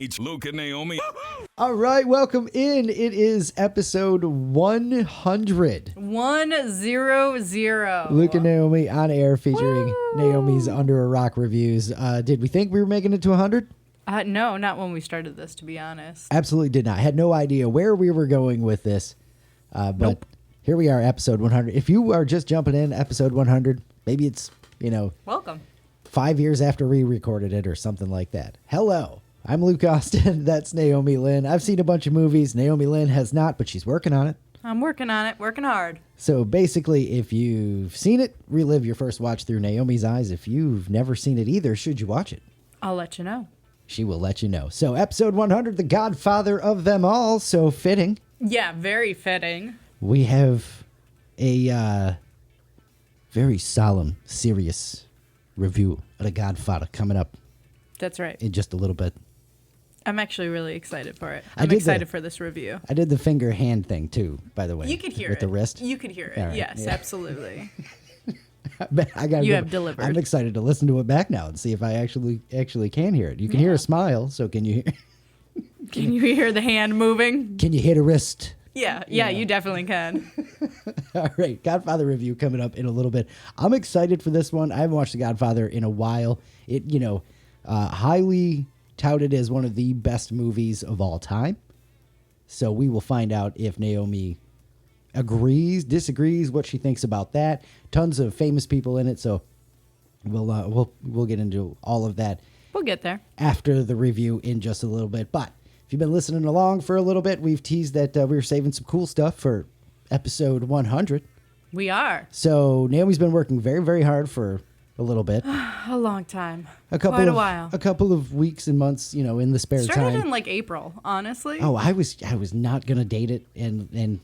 It's Luke and Naomi. All right, welcome in. It is episode 100. 100. Luke and Naomi on air featuring Woo! Naomi's Under a Rock reviews. Did we think we were making it to 100? No, not when we started this, to be honest. Absolutely did not. Had no idea where we were going with this. But Nope. Here we are, episode 100. If you are just jumping in, episode 100, maybe it's, Welcome. 5 years after we recorded it or something like that. Hello. I'm Luke Austin. That's Naomi Lynn. I've seen a bunch of movies. Naomi Lynn has not, but she's working on it. I'm working on it, working hard. So basically, if you've seen it, relive your first watch through Naomi's eyes. If you've never seen it either, should you watch it? I'll let you know. She will let you know. So episode 100, the Godfather of them all. So fitting. Yeah, very fitting. We have a very solemn, serious review of the Godfather coming up That's right. in just a little bit. I'm actually really excited for it. I I'm did excited for this review. I did the finger hand thing too, by the way. You could hear with it. the wrist. You could hear it. All right, Yes, yeah. absolutely. I got. You have delivered. I'm excited to listen to it back now and see if I actually can hear it. You can hear a smile, so can you hear? Can you hear the hand moving? Can you hit a wrist? Yeah, you definitely can. All right, Godfather review coming up in a little bit. I'm excited for this one. I haven't watched The Godfather in a while. It, highly touted as one of the best movies of all time. So we will find out if Naomi agrees, disagrees, what she thinks about that. Tons of famous people in it, so we'll get into all of that We'll get there. after the review in just a little bit. But if you've been listening along for a little bit, we've teased that we were saving some cool stuff for episode 100. We are. So Naomi's been working very, very hard for a little bit. A long time. Quite a while. A couple of weeks and months, in the spare Started time. in like April, honestly. Oh, I was not gonna date it and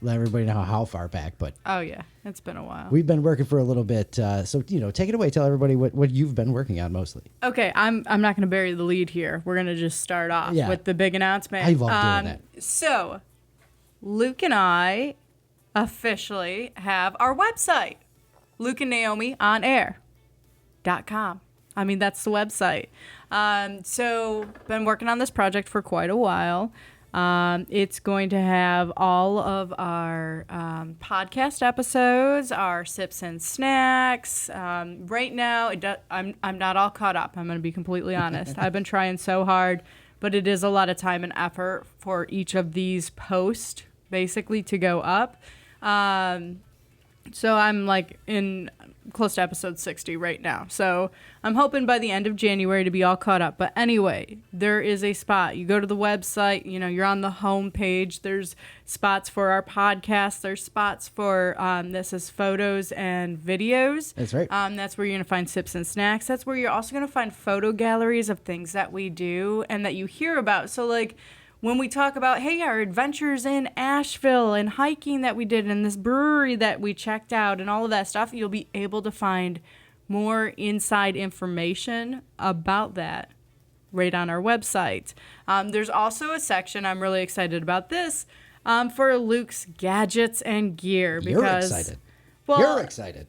let everybody know how far back, but Oh, yeah. It's been a while. we've been working for a little bit. So take it away. Tell everybody what you've been working on mostly. Okay, I'm not going to bury the lead here. We're going to just start off Yeah. with the big announcement. I love doing that. So, Luke and I officially have our website, lukeandnaomionair.com. I mean, that's the website. So, been working on this project for quite a while. It's going to have all of our podcast episodes, our sips and snacks. Right now, I'm not all caught up. I'm going to be completely honest. I've been trying so hard, but it is a lot of time and effort for each of these posts, basically, to go up. So I'm like in close to episode 60 right now. So I'm hoping by the end of January to be all caught up. But anyway, there is a spot. You go to the website, you're on the home page. There's spots for our podcast. There's spots for, this is photos and videos. That's right. That's where you're going to find sips and snacks. That's where you're also going to find photo galleries of things that we do and that you hear about. So like, when we talk about, hey, our adventures in Asheville and hiking that we did and this brewery that we checked out and all of that stuff, you'll be able to find more inside information about that right on our website. There's also a section, I'm really excited about this, for Luke's gadgets and gear. You're because, excited. Well, You're excited.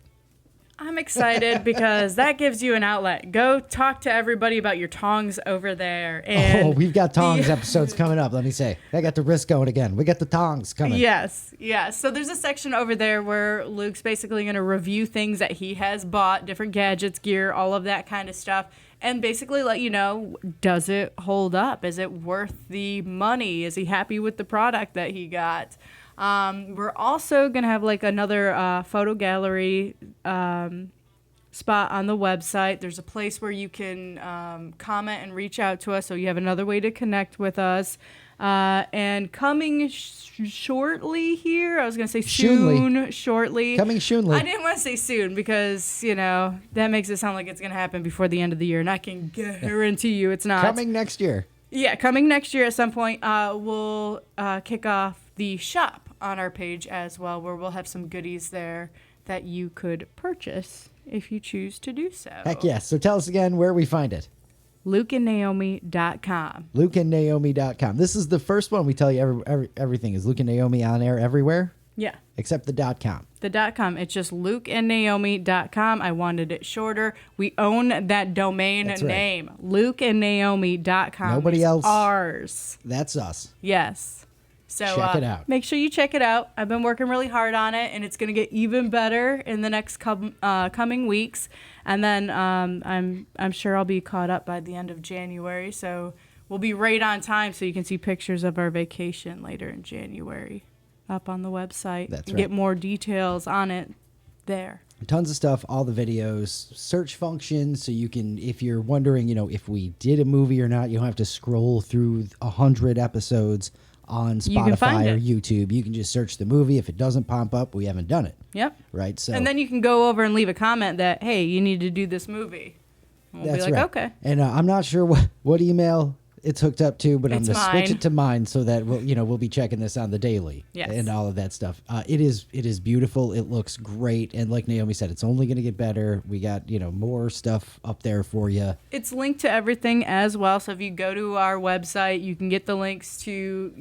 I'm excited because that gives you an outlet. Go talk to everybody about your tongs over there. And We've got tongs episodes coming up. Let me say, I got the wrist going again. We got the tongs coming. Yes. So there's a section over there where Luke's basically going to review things that he has bought, different gadgets, gear, all of that kind of stuff, and basically let you know, does it hold up? Is it worth the money? Is he happy with the product that he got? We're also going to have like another photo gallery spot on the website. There's a place where you can comment and reach out to us, so you have another way to connect with us. And coming shortly here, I was going to say shortly. Coming soonly. I didn't want to say soon because, that makes it sound like it's going to happen before the end of the year, and I can guarantee you it's not. Coming next year. Yeah, coming next year at some point, we'll kick off the shop on our page as well, where we'll have some goodies there that you could purchase if you choose to do so. Heck yes. So tell us again where we find it. LukeandNaomi.com. LukeandNaomi.com. This is the first one we tell you everything is Luke and Naomi on air everywhere Yeah. except the .com. The .com. It's just lukeandnaomi.com. I wanted it shorter. We own that domain That's right. name. Lukeandnaomi.com. Nobody It's else. ours. That's us. Yes. So Check it out. Make sure you check it out. I've been working really hard on it, and it's going to get even better in the next coming weeks. And then I'm sure I'll be caught up by the end of January. So we'll be right on time, so you can see pictures of our vacation later in January up on the website. That's and right. Get more details on it there. Tons of stuff, all the videos, search function, so you can, if you're wondering, if we did a movie or not, you don't have to scroll through 100 episodes on You can find Spotify or it. YouTube. You can just search the movie. If it doesn't pop up, we haven't done it. Yep. Right? So And then you can go over and leave a comment that, hey, you need to do this movie. And we'll that's be like, right. okay. And I'm not sure what email it's hooked up to, but I'm It's going to switch mine. it to mine so that we'll be checking this on the daily. Yes. And all of that stuff. It is beautiful. It looks great. And like Naomi said, it's only going to get better. We got, more stuff up there for you. It's linked to everything as well. So if you go to our website, you can get the links to,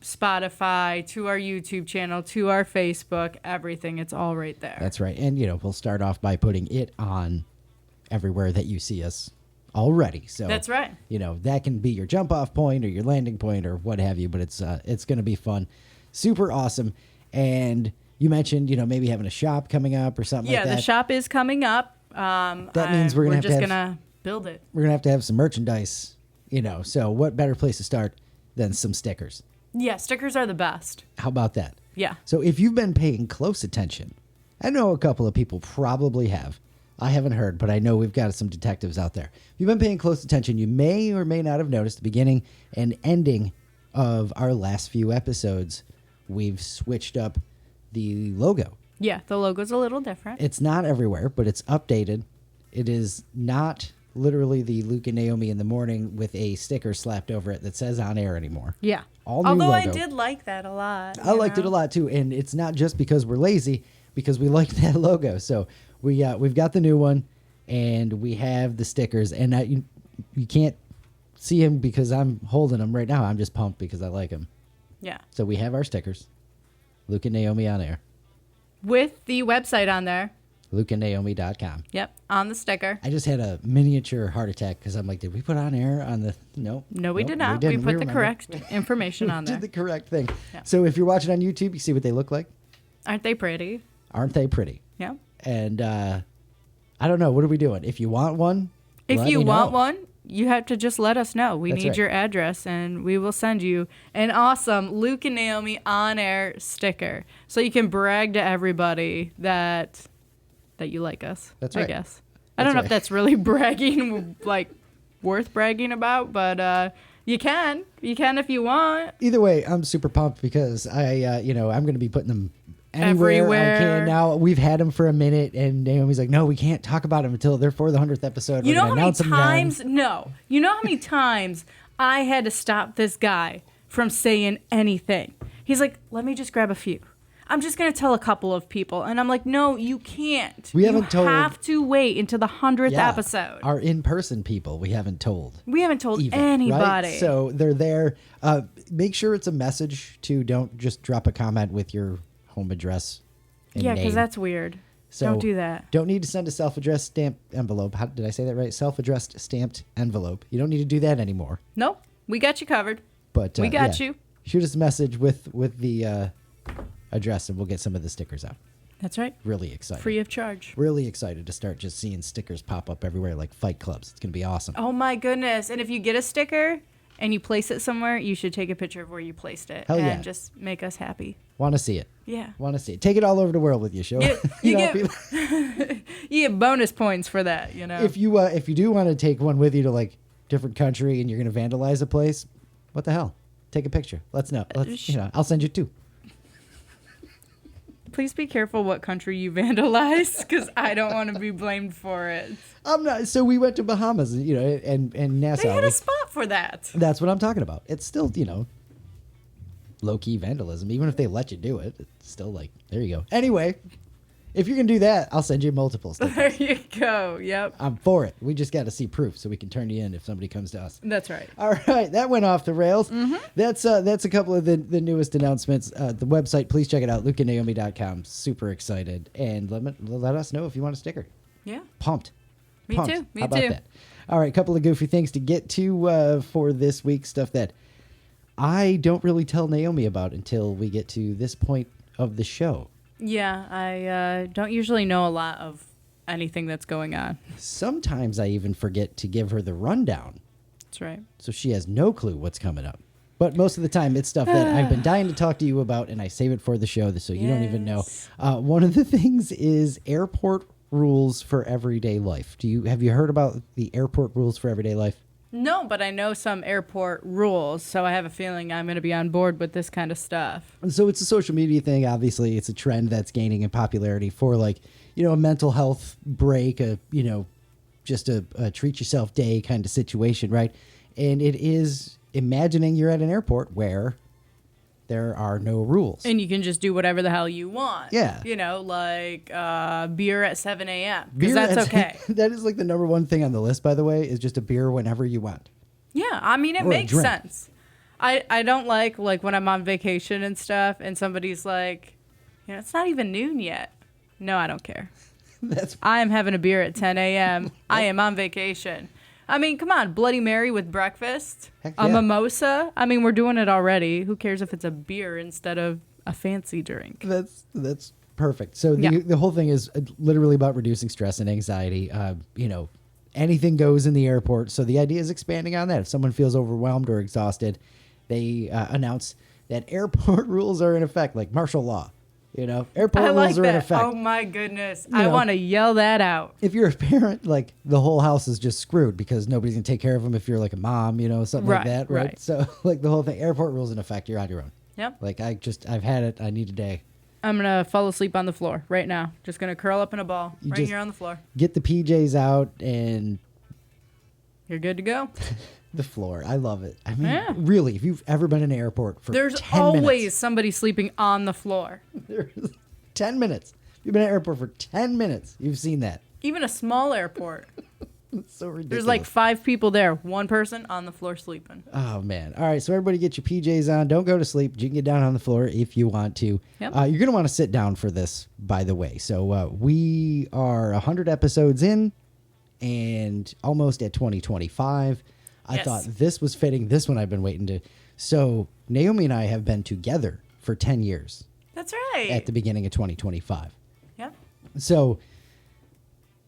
Spotify, to our YouTube channel, to our Facebook, everything. It's all right there. That's right. And, we'll start off by putting it on everywhere that you see us already. So That's right. That can be your jump off point or your landing point or what have you, but it's going to be fun. Super awesome. And you mentioned, maybe having a shop coming up or something like that. Yeah, the shop is coming up. That means we're gonna have to just have- going to build it. We're going to have some merchandise, so what better place to start than some stickers? Yeah, stickers are the best. How about that? Yeah. So if you've been paying close attention, I know a couple of people probably have. I haven't heard, but I know we've got some detectives out there. If you've been paying close attention, you may or may not have noticed the beginning and ending of our last few episodes, we've switched up the logo. Yeah, the logo's a little different. It's not everywhere, but it's updated. It is not literally the Luke and Naomi in the morning with a sticker slapped over it that says on air anymore. Yeah. All new Although logo. I did like that a lot. I liked it a lot too, and it's not just because we're lazy, because we like that logo. So we've got the new one, and we have the stickers, and you can't see them because I'm holding them right now. I'm just pumped because I like them. Yeah. So we have our stickers, Luke and Naomi on air, With the website on there. lukeandnaomi.com. Yep, on the sticker. I just had a miniature heart attack because I'm like, did we put on air on the... No, No, we Nope, did not. We didn't. put the remember. correct information on We there. did the correct thing. Yeah. So if you're watching on YouTube, you see what they look like. Aren't they pretty? Aren't they pretty? Yeah. And I don't know. What are we doing? If you want one, If let you me want know. one, you have to just let us know. We That's need right. your address, and we will send you an awesome Luke and Naomi on-air sticker, so you can brag to everybody that you like us. That's I right. guess. I don't know right. if that's really bragging, like worth bragging about, but you can. You can if you want. Either way, I'm super pumped because I'm going to be putting them anywhere I Everywhere. can. Now we've had them for a minute, and Naomi's like, "No, we can't talk about them until they're for the 100th episode." You We're know gonna how many announce them then." times? No. You know how many times I had to stop this guy from saying anything? He's like, "Let me just grab a few. I'm just gonna tell a couple of people," and I'm like, "No, you can't. We haven't told- You have to wait until the 100th Yeah, episode. our in-person people, we haven't told. We haven't told Even, anybody. right? So they're there. Make sure it's a message too. Don't just drop a comment with your home address. And yeah, name. because that's weird. So Don't do that. Don't need to send a self-addressed stamped envelope. How did I say that right? Self-addressed stamped envelope. You don't need to do that anymore. Nope. We got you covered. But We got yeah. you. Shoot us a message with the address, and we'll get some of the stickers out. That's right. Really excited. Free of charge. Really excited to start just seeing stickers pop up everywhere like Fight Clubs. It's gonna be awesome. Oh my goodness. And if you get a sticker and you place it somewhere, you should take a picture of where you placed it. Hell and yeah. just make us happy. Want to see it? Yeah. Want to see it? Take it all over the world with you. Show. You know, get- people- You get bonus points for that, you know. if you do want to take one with you to like different country and you're gonna vandalize a place, what the hell? Take a picture. Let's know. I'll send you two. Please be careful what country you vandalize, because I don't want to be blamed for it. I'm not. So we went to Bahamas, and Nassau. They had a spot for that. That's what I'm talking about. It's still, low key vandalism. Even if they let you do it, it's still like, there you go. Anyway, If you can do that, I'll send you multiple stickers. There you go. Yep. I'm for it. We just got to see proof so we can turn you in if somebody comes to us. That's right. All right, that went off the rails. That's a couple of the newest announcements. The website, please check it out, lukeandnaomi.com. Super excited. And let us know if you want a sticker. Yeah. Pumped. Me Pumped. too. Me How about too. that? All right, a couple of goofy things to get to for this week, stuff that I don't really tell Naomi about until we get to this point of the show. Yeah, I don't usually know a lot of anything that's going on. Sometimes I even forget to give her the rundown, That's right. so she has no clue what's coming up. But most of the time, it's stuff that I've been dying to talk to you about, and I save it for the show, so you don't even know. Yes. One of the things is airport rules for everyday life. Have you heard about the airport rules for everyday life? No, but I know some airport rules, so I have a feeling I'm going to be on board with this kind of stuff. And so it's a social media thing. Obviously, it's a trend that's gaining in popularity for a mental health break, just a treat yourself day kind of situation, right? And it is imagining you're at an airport where there are no rules. And you can just do whatever the hell you want. Yeah. Like beer at 7 a.m. Beer Because that's at- okay. That is the number one thing on the list, by the way, is just a beer whenever you want. Yeah, I mean, it Or a makes drink. sense. I don't like when I'm on vacation and stuff and somebody's like, it's not even noon yet. No, I don't care. That's I am having a beer at 10 a.m. I am on vacation. I mean, come on, Bloody Mary with breakfast, Heck a yeah. mimosa. I mean, we're doing it already. Who cares if it's a beer instead of a fancy drink? That's perfect. So Yeah. the whole thing is literally about reducing stress and anxiety. Anything goes in the airport. So the idea is expanding on that. If someone feels overwhelmed or exhausted, they announce that airport rules are in effect, like martial law. Airport I rules like are in that. effect. Oh my goodness. I know. want to yell that out. If you're a parent, the whole house is just screwed because nobody's gonna take care of them. If you're a mom, something like Right, that, right? right. So the whole thing, airport rules in effect. You're on your own. Yep. I've had it. I need a day. I'm going to fall asleep on the floor right now. Just going to curl up in a ball You right just- here on the floor. Get the PJs out and You're good to go. the floor. I love it. I mean, Yeah. really, if you've ever been in an airport for There's 10 always minutes, somebody sleeping on the floor. there's 10 minutes. If you've been at an airport for 10 minutes, you've seen that. Even a small airport. It's so ridiculous. There's 5 people there. One person on the floor sleeping. Oh, man. All right, so everybody get your PJs on. Don't go to sleep. You can get down on the floor if you want to. Yep. You're going to want to sit down for this, by the way. So we are 100 episodes in and almost at 2025. I Yes. thought this was fitting. This one I've been waiting to. So Naomi and I have been together for 10 years That's right. at the beginning of 2025. Yep. So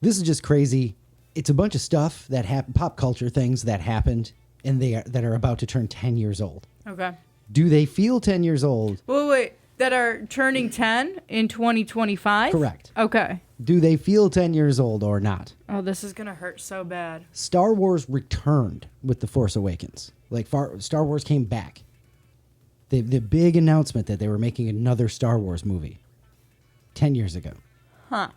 this is just crazy. It's a bunch of stuff that happened, pop culture things that happened, and that are about to turn 10 years old. Okay. Do they feel 10 years old? Wait. That are turning 10 in 2025? Correct. Okay. Do they feel 10 years old or not? Oh, this is going to hurt so bad. Star Wars returned with The Force Awakens. Star Wars came back. The big announcement that they were making another Star Wars movie 10 years ago. Huh.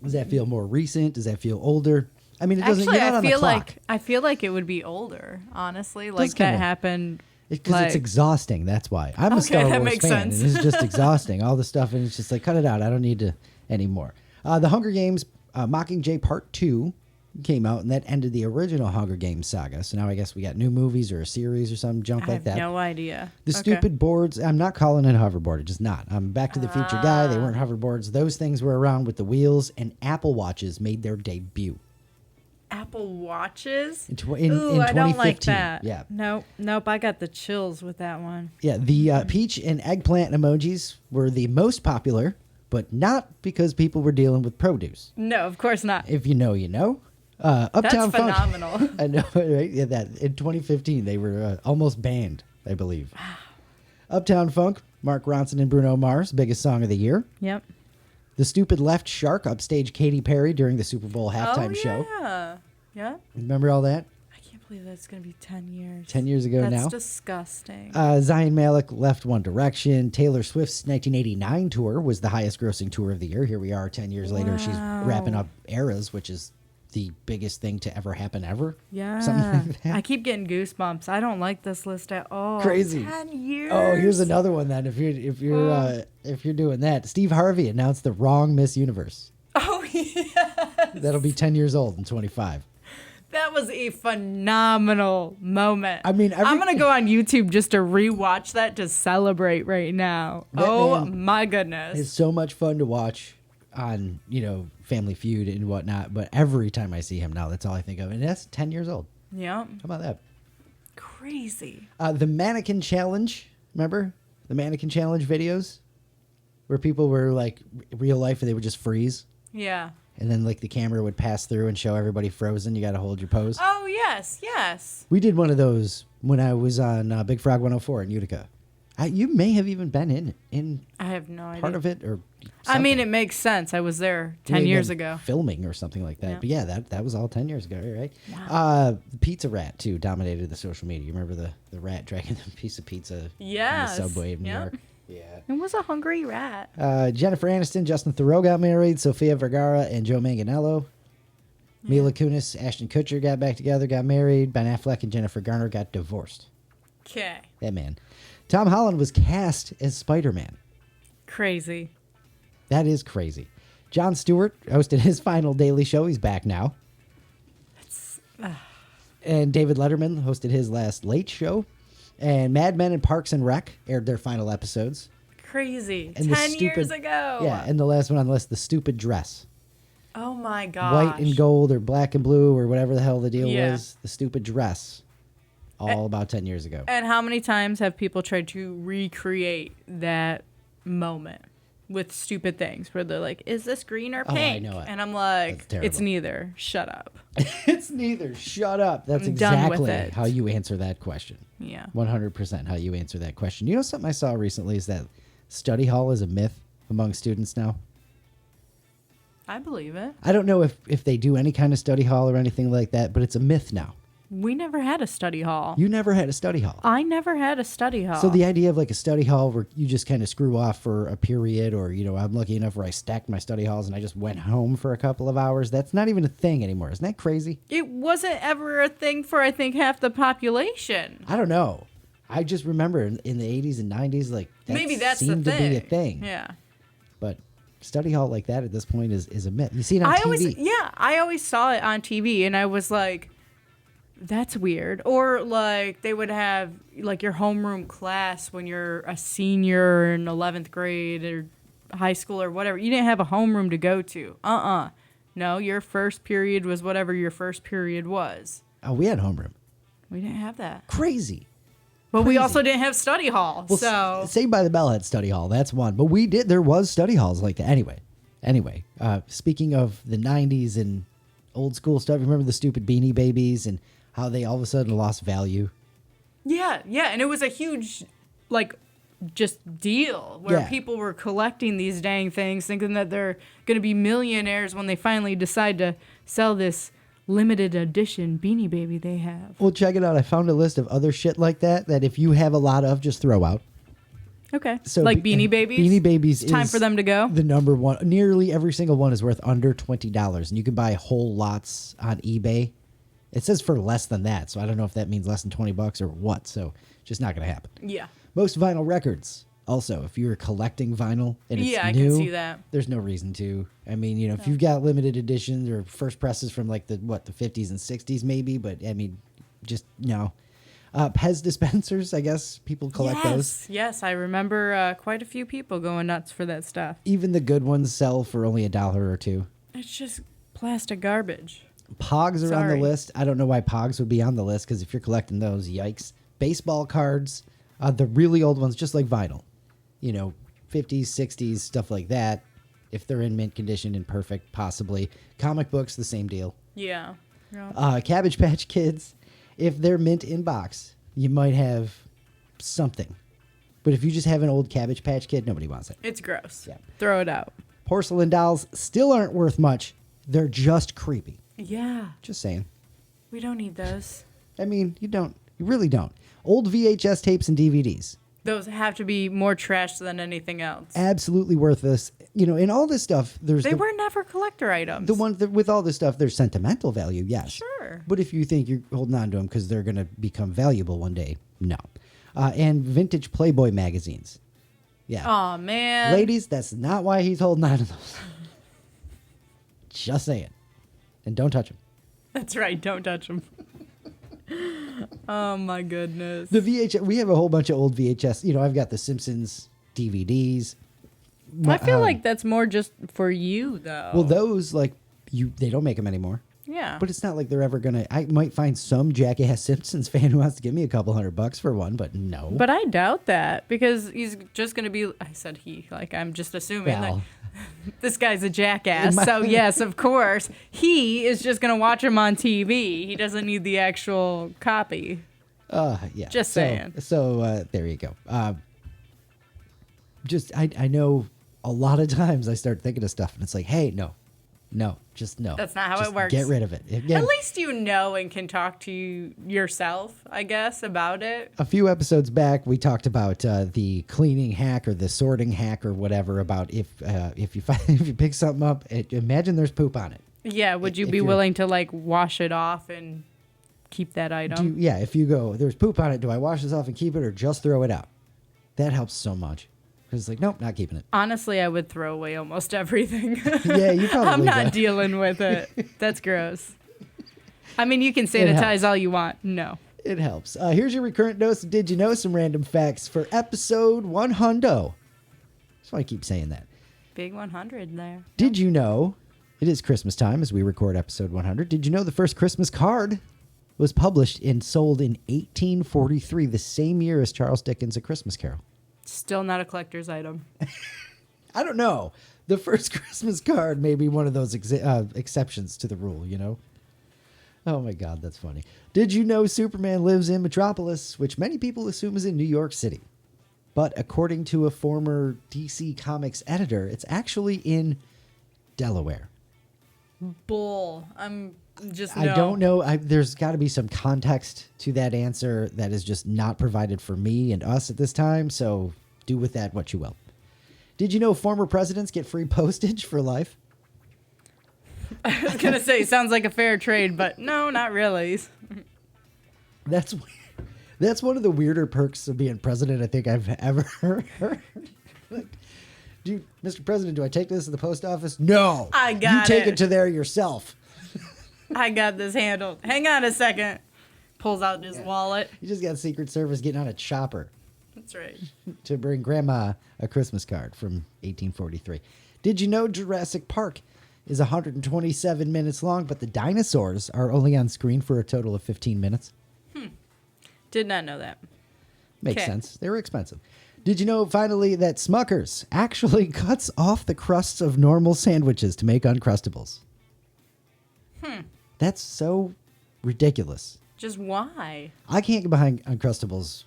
Does that feel more recent? Does that feel older? I mean, it doesn't. Actually, You're not on the clock. I feel like it would be older, honestly. Does That kinda. happened. Because it's exhausting. That's why. I'm a Okay, Star that Wars makes fan, sense. and it's just exhausting. All the stuff, and it's just cut it out. I don't need to anymore. The Hunger Games Mockingjay Part 2 came out, and that ended the original Hunger Games saga. So now I guess we got new movies or a series or some junk I like have that. no idea. The Okay. stupid boards, I'm not calling it a hoverboard. It's just not. I'm Back to the Future guy. They weren't hoverboards. Those things were around with the wheels, and Apple Watches made their debut. Apple Watches? In Ooh, I don't like 2015. that. Yeah. Nope. I got the chills with that one. Yeah, the peach and eggplant emojis were the most popular, but not because people were dealing with produce. No, of course not. If you know, you know. Uptown That's Funk. phenomenal. I know, right? Yeah, that in 2015 they were almost banned, I believe. Uptown Funk, Mark Ronson and Bruno Mars, biggest song of the year. Yep. The Stupid Left Shark upstage Katy Perry during the Super Bowl halftime show. Yeah. Yeah. Remember all that? I can't believe that's going to be 10 years. 10 years ago That's now. disgusting. Zayn Malik left One Direction. Taylor Swift's 1989 tour was the highest grossing tour of the year. Here we are 10 years later. She's wrapping up Eras, which is the biggest thing to ever happen ever. Yeah. Something like that. I keep getting goosebumps. I don't like this list at all. Crazy. 10 years. Oh, here's another one then. If you're doing that, Steve Harvey announced the wrong Miss Universe. Oh, yeah. That'll be 10 years old in 25. That was a phenomenal moment. I mean, I'm going to go on YouTube just to rewatch that to celebrate right now. Oh, my goodness. It's so much fun to watch on, Family Feud and whatnot. But every time I see him now, that's all I think of. And that's 10 years old. Yeah. How about that? Crazy. The Mannequin Challenge. Remember? The Mannequin Challenge videos? Where people were like real life and they would just freeze. Yeah. And then like the camera would pass through and show everybody frozen. You got to hold your pose. Oh, yes. Yes. We did one of those when I was on Big Frog 104 in Utica. You may have even been in I have no idea. part of it or something. I mean, it makes sense. I was there 10 years ago. Filming or something like that. Yeah. But yeah, that was all 10 years ago, right? Wow. The pizza rat, too, dominated the social media. You remember the rat dragging the piece of pizza Yes. in the subway of New Yep. York? Yeah. It was a hungry rat. Jennifer Aniston, Justin Theroux got married. Sofia Vergara and Joe Manganiello. Mila Kunis, Ashton Kutcher got back together, got married. Ben Affleck and Jennifer Garner got divorced. Okay. That man. Tom Holland was cast as Spider-Man. Crazy. That is crazy. Jon Stewart hosted his final Daily Show. He's back now. And David Letterman hosted his last Late Show. And Mad Men and Parks and Rec aired their final episodes. Crazy. And 10 years ago. Yeah, and the last one on the list, The Stupid Dress. Oh, my gosh. White and gold or black and blue or whatever the hell the deal Yeah. was. The Stupid Dress. All about 10 years ago. And how many times have people tried to recreate that moment with stupid things where they're like, is this green or Oh, I pink? know it. And I'm like, That's terrible. it's neither. Shut up. It's neither. Shut up. That's I'm done with exactly it. how you answer that question. Yeah. 100% how you answer that question. You know something I saw recently is that study hall is a myth among students now. I believe it. I don't know if they do any kind of study hall or anything like that, but it's a myth now. We never had a study hall. You never had a study hall. I never had a study hall. So the idea of like a study hall where you just kind of screw off for a period or, I'm lucky enough where I stacked my study halls and I just went home for a couple of hours, that's not even a thing anymore. Isn't that crazy? It wasn't ever a thing for, I think, half the population. I don't know. I just remember in the 80s and 90s, like, that Maybe that's seemed the thing. to be a thing. Yeah. But study hall like that at this point is a myth. You see it on TV. I always saw it on TV and I was like, that's weird. Or like they would have like your homeroom class when you're a senior in 11th grade or high school or whatever. You didn't have a homeroom to go to. No, your first period was whatever your first period was. Oh, we had homeroom. We didn't have that. Crazy. But we Crazy. also didn't have study hall. Well, so Saved by the Bell had study hall. That's one. But there was study halls like that. Anyway, speaking of the 90s and old school stuff, remember the stupid Beanie Babies and how they all of a sudden lost value? Yeah, and it was a huge, like, just deal where Yeah. people were collecting these dang things, thinking that they're going to be millionaires when they finally decide to sell this limited edition Beanie Baby they have. Well, check it out. I found a list of other shit like that if you have a lot of, just throw out. Okay, So like Beanie Babies? Beanie Babies It's time is for them to go? The number one. Nearly every single one is worth under $20, and you can buy whole lots on eBay. It says for less than that, so I don't know if that means less than $20 or what. So just not going to happen. Yeah. Most vinyl records. Also, if you're collecting vinyl and it's Yeah, I new, can see that. there's no reason to. I mean, if you've got limited editions or first presses from like the 50s and 60s maybe, but I mean, just no. Pez dispensers, I guess people collect those. Yes, I remember quite a few people going nuts for that stuff. Even the good ones sell for only $1 or $2. It's just plastic garbage. Pogs are on Sorry. the list. I don't know why Pogs would be on the list because if you're collecting those, yikes. Baseball cards, the really old ones, just like vinyl. 50s, 60s, stuff like that. If they're in mint condition and perfect, possibly. Comic books, the same deal. Yeah. Cabbage Patch Kids, if they're mint in box, you might have something. But if you just have an old Cabbage Patch Kid, nobody wants it. It's gross. Yeah. Throw it out. Porcelain dolls still aren't worth much. They're just creepy. Yeah. Just saying. We don't need those. I mean, you really don't. Old VHS tapes and DVDs. Those have to be more trash than anything else. Absolutely worthless. in all this stuff, They were never collector items. the ones that, with all this stuff, there's sentimental value, yes. Sure. But if you think you're holding on to them because they're going to become valuable one day, no. And vintage Playboy magazines. Yeah. Oh, man. Ladies, that's not why he's holding on to those. Just saying. And don't touch them. That's right. Don't touch them. Oh, my goodness. The VHS, we have a whole bunch of old VHS. I've got the Simpsons DVDs. I feel like that's more just for you, though. Well, those, they don't make them anymore. Yeah. But it's not like they're ever going to. I might find some jackass Simpsons fan who wants to give me a couple $100 for one, but no. But I doubt that because he's just going to be. I said he. I'm just assuming that this guy's a jackass. So, yes, of course. He is just going to watch him on TV. He doesn't need the actual copy. Yeah. Just saying. So there you go. I know a lot of times I start thinking of stuff and it's like, hey, no, just no. That's not how it works. Get rid of it. Again, At least you know and can talk to yourself, I guess, about it. a few episodes back, we talked about the cleaning hack or the sorting hack or whatever about if you pick something up, imagine there's poop on it. Yeah, would you be willing to wash it off and keep that item? If you go, there's poop on it, do I wash this off and keep it or just throw it out? That helps so much. Because it's like, nope, not keeping it. Honestly, I would throw away almost everything. Yeah, you probably I'm not would. dealing with it. That's gross. I mean, you can sanitize all you want. No. It helps. Here's your recurrent dose of Did You Know? Some random facts for episode 100. That's why I keep saying that. Big 100 there. Did you know it is Christmas time as we record episode 100? Did you know the first Christmas card was published and sold in 1843, the same year as Charles Dickens' A Christmas Carol? Still not a collector's item. I don't know. The first Christmas card may be one of those exceptions to the rule, Oh my God, that's funny. Did you know Superman lives in Metropolis, which many people assume is in New York City? But according to a former DC Comics editor, it's actually in Delaware. Bull. I'm just no. I don't know. There's got to be some context to that answer that is just not provided for me and us at this time. So do with that what you will. Did you know former presidents get free postage for life? I was going to say, sounds like a fair trade, but no, not really. That's one of the weirder perks of being president I think I've ever heard. Mr. President, do I take this to the post office? No. I got You take it to there yourself. I got this handled. Hang on a second. Pulls out his wallet. You just got Secret Service getting on a chopper. That's right. To bring Grandma a Christmas card from 1843. Did you know Jurassic Park is 127 minutes long, but the dinosaurs are only on screen for a total of 15 minutes? Did not know that. Makes 'Kay. sense. They were expensive. Did you know, finally, that Smucker's actually cuts off the crusts of normal sandwiches to make Uncrustables? That's so ridiculous. Just why? I can't get behind Uncrustables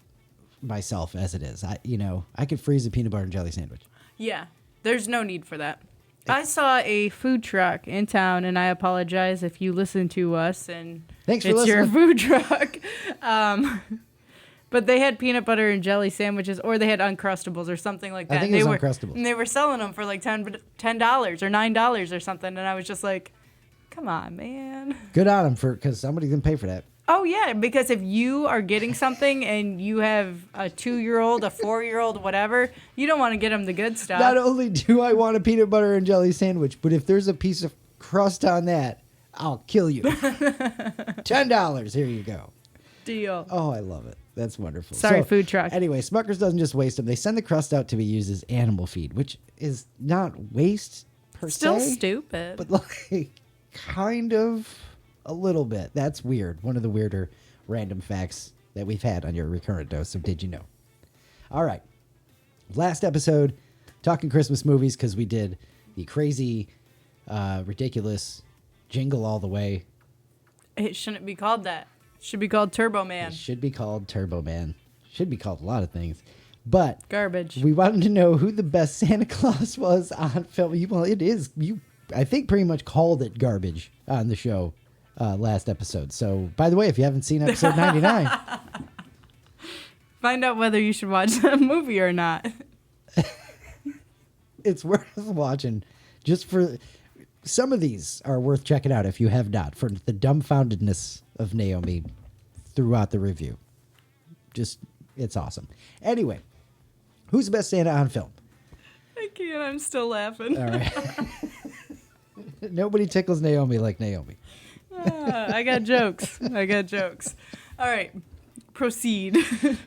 myself as it is. I could freeze a peanut butter and jelly sandwich. Yeah, there's no need for that. I saw a food truck in town, and I apologize if you listen to us and Thanks for it's your listening. food truck. But they had peanut butter and jelly sandwiches, or they had Uncrustables or something like that. I think it was Uncrustables. And they were selling them for like $10 or $9 or something, and I was just like, come on, man. Good on them because somebody didn't pay for that. Oh, yeah, because if you are getting something and you have a 2-year-old, a 4-year-old, whatever, you don't want to get them the good stuff. Not only do I want a peanut butter and jelly sandwich, but if there's a piece of crust on that, I'll kill you. $10. Here you go. Deal. Oh, I love it. That's wonderful. Sorry, food truck. Anyway, Smucker's doesn't just waste them. They send the crust out to be used as animal feed, which is not waste per Still se. stupid. But kind of a little bit. That's weird. One of the weirder random facts that we've had on your recurrent dose of Did You Know? All right. Last episode, talking Christmas movies because we did the crazy, ridiculous Jingle All the Way. It shouldn't be called that. It should be called Turbo Man. It should be called Turbo Man. Should be called a lot of things. But Garbage. we wanted to know who the best Santa Claus was on film. Well, it is. You, I think, pretty much called it garbage on the show last episode. So, by the way, if you haven't seen episode 99, Find out whether you should watch that movie or not. It's worth watching. Just for some of these are worth checking out if you have not. For the dumbfoundedness of Naomi throughout the review, it's awesome. Anyway, who's the best Santa on film? I can't. I'm still laughing. All right. Nobody tickles Naomi like Naomi. I got jokes. All right. Proceed.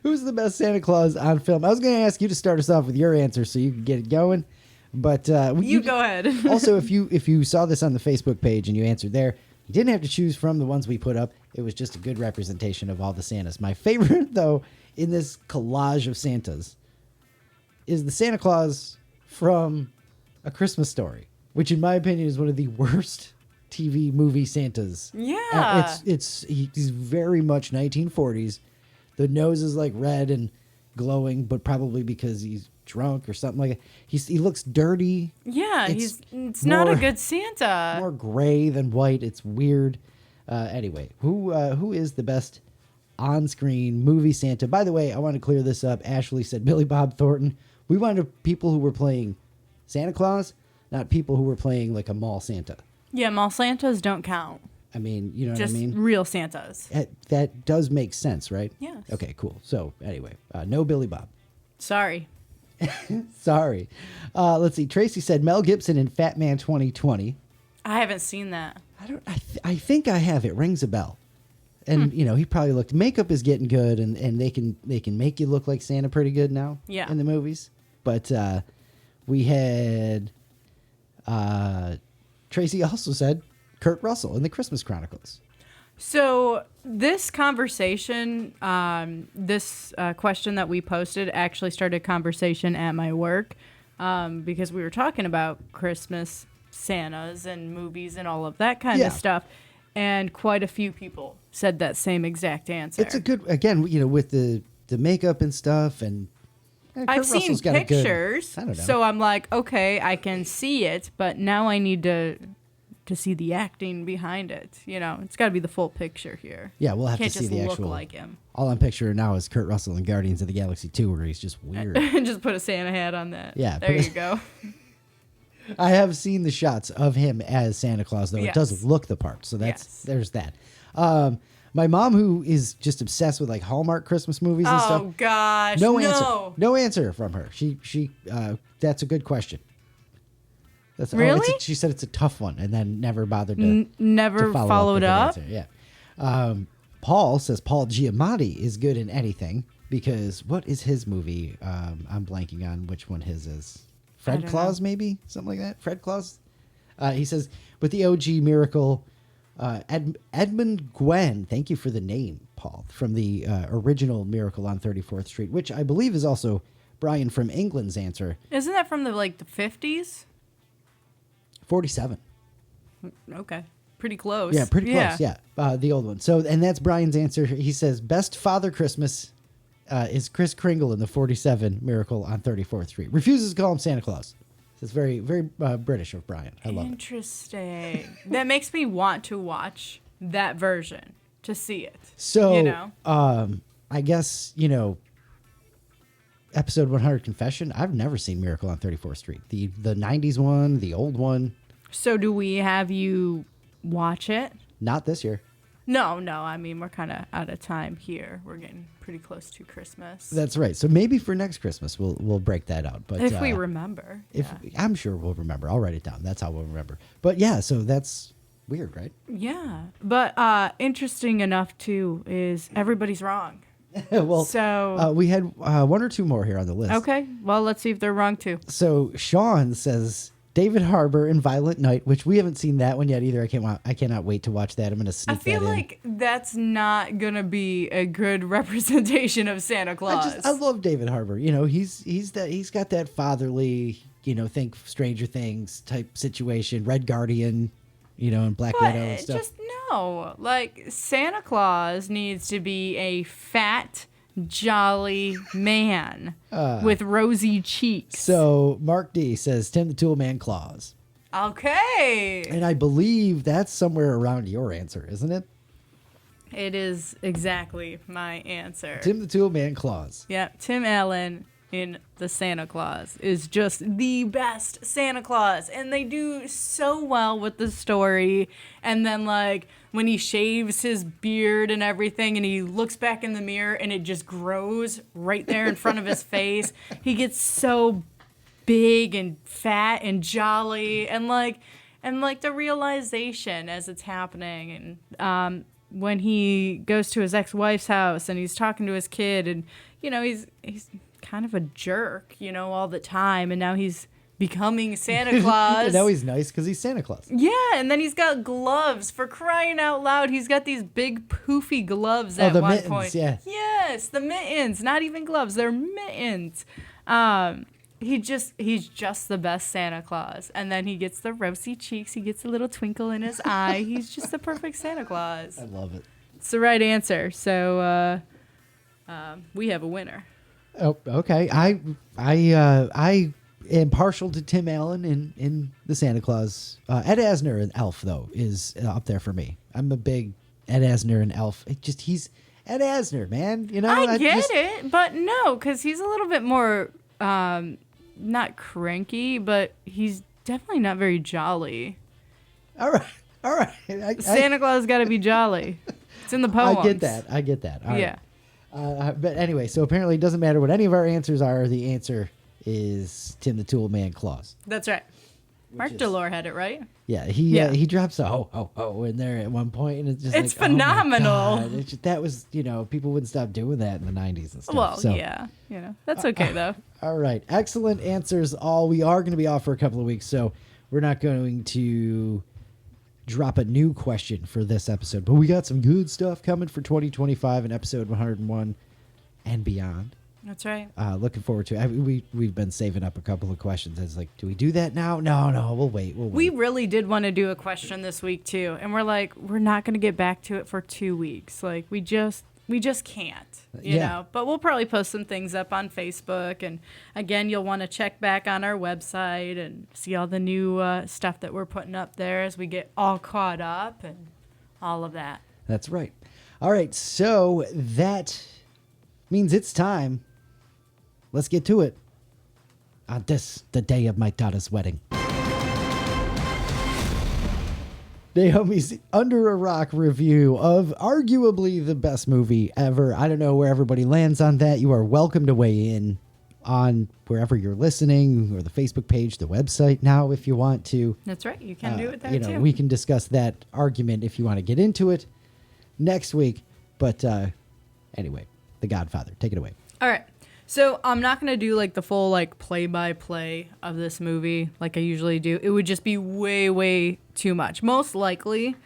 Who's the best Santa Claus on film? I was going to ask you to start us off with your answer so you can get it going. But you go ahead. Also, if you saw this on the Facebook page and you answered there, you didn't have to choose from the ones we put up. It was just a good representation of all the Santas. My favorite, though, in this collage of Santas is the Santa Claus from A Christmas Story, which in my opinion is one of the worst TV movie Santas. Yeah. He's very much 1940s. The nose is like red and glowing, but probably because he's drunk or something like that. He looks dirty. Yeah, it's not a good Santa. More gray than white. It's weird. Anyway, who is the best on-screen movie Santa? By the way, I want to clear this up. Ashley said Billy Bob Thornton. We wanted people who were playing Santa Claus, not people who were playing like a mall Santa. Yeah, mall Santas don't count. I mean, you know Just what I mean? real Santas. That does make sense, right? Yes. Okay, cool. So anyway, no Billy Bob. Sorry. Sorry. Let's see. Tracy said Mel Gibson in Fat Man 2020. I haven't seen that. I think I have. It rings a bell. And you know, he probably looked. Makeup is getting good, and they can make you look like Santa pretty good now. Yeah. In the movies, but we had. Tracy also said Kurt Russell in the Christmas Chronicles. So this conversation, this question that we posted actually started a conversation at my work because we were talking about Christmas Santas and movies and all of that kind of stuff. And quite a few people said that same exact answer. It's a good, again, you know, with the makeup and stuff. And I've seen pictures, so I'm like, okay, I can see it, but now I need to see the acting behind it. You know, it's got to be the full picture here. Yeah, we'll have to see the actual. Can't just look like him. All I'm picturing now is Kurt Russell in Guardians of the Galaxy 2, where he's just weird. Just put a Santa hat on that. Yeah, there you go. I have seen the shots of him as Santa Claus, though. Yes. It does look the part, so there's that. My mom, who is just obsessed with like Hallmark Christmas movies and stuff. Oh gosh, no answer from her. She that's a good question. Really? She said it's a tough one, and then never bothered to followed up. Yeah. Paul says Paul Giamatti is good in anything because what is his movie? I'm blanking on which one his is. Fred Claus, maybe something like that. Fred Claus. He says, but the OG Miracle. Edmund Gwen, thank you for the name, Paul, from the original Miracle on 34th Street, which I believe is also Brian from England's answer. Isn't that from the 50s? 47. Okay, pretty close. Yeah, pretty close. Yeah, the old one. So, and that's Brian's answer. He says best Father Christmas is Kris Kringle in the 47 Miracle on 34th Street. Refuses to call him Santa Claus. It's very, very British of Brian. I love it. Interesting. That makes me want to watch that version to see it. So, you know, I guess, you know, episode 100 Confession. I've never seen Miracle on 34th Street. The 90s one, the old one. So do we have you watch it? Not this year. No. I mean, we're kind of out of time here. We're getting pretty close to Christmas. That's right. So maybe for next Christmas we'll break that out. But if we remember, I'm sure we'll remember. I'll write it down. That's how we'll remember. But yeah, so that's weird, right? Yeah, but interesting enough too is everybody's wrong. Well, so we had one or two more here on the list. Okay, well let's see if they're wrong too. So Sean says David Harbour in Violent Night, which we haven't seen that one yet either. I cannot wait to watch that. I'm going to sneak that in. I feel like that's not going to be a good representation of Santa Claus. I love David Harbour. You know, he's got that fatherly, you know, think Stranger Things type situation, Red Guardian, you know, and Black Widow and stuff. Just no. Like Santa Claus needs to be a fat, jolly man with rosy cheeks. So Mark D says Tim the Toolman Claus. Okay. And I believe that's somewhere around your answer, isn't it? It is exactly my answer. Tim the Toolman Claus. Yeah, Tim Allen in the Santa Claus is just the best Santa Claus. And they do so well with the story. And then, like, when he shaves his beard and everything and he looks back in the mirror and it just grows right there in front of his face, he gets so big and fat and jolly. And the realization as it's happening. And when he goes to his ex-wife's house and he's talking to his kid and, you know, he's kind of a jerk, you know, all the time. And now he's becoming Santa Claus. And now he's nice because he's Santa Claus. Yeah, and then he's got gloves, for crying out loud. He's got these big poofy gloves at one mittens, point. yeah. Yes, the mittens. Not even gloves, they're mittens. He's just the best Santa Claus. And then he gets the rosy cheeks. He gets a little twinkle in his eye. He's just the perfect Santa Claus. I love it. It's the right answer. So we have a winner. Oh, okay. I am partial to Tim Allen in the Santa Claus. Ed Asner in Elf, though, is up there for me. I'm a big Ed Asner in Elf. He's Ed Asner, man. You know, I get it, but no, because he's a little bit more not cranky, but he's definitely not very jolly. All right. Santa Claus got to be jolly. It's in the poems. I get that. All yeah. right. But anyway, so apparently it doesn't matter what any of our answers are. The answer is Tim the Tool Man Claus. That's right. Mark Delore had it right. Yeah, he drops a ho in there at one point, and it's just it's like, phenomenal. Oh my God. It's just, that was, you know, people wouldn't stop doing that in the 90s and stuff. Well, so. yeah, you know, that's okay though. All right, excellent answers. All we are going to be off for a couple of weeks, so we're not going to drop a new question for this episode, but we got some good stuff coming for 2025 and episode 101 and beyond. That's right. Looking forward to it. We've been saving up a couple of questions. It's like, do we do that now? No, we'll wait. We really did want to do a question this week too, and we're like, we're not going to get back to it for 2 weeks. Like we just can't, you know. But we'll probably post some things up on Facebook, and again, you'll want to check back on our website and see all the new stuff that we're putting up there as we get all caught up and all of that. That's right. All right, so that means it's time. Let's get to it. On this, the day of my daughter's wedding. Naomi's Under a Rock review of arguably the best movie ever. I don't know where everybody lands on that. You are welcome to weigh in on wherever you're listening, or the Facebook page, the website now if you want to. That's right. You can do it there too. We can discuss that argument if you want to get into it next week. But anyway, The Godfather. Take it away. All right. So I'm not going to do like the full like play-by-play of this movie like I usually do. It would just be way, way too much. Most likely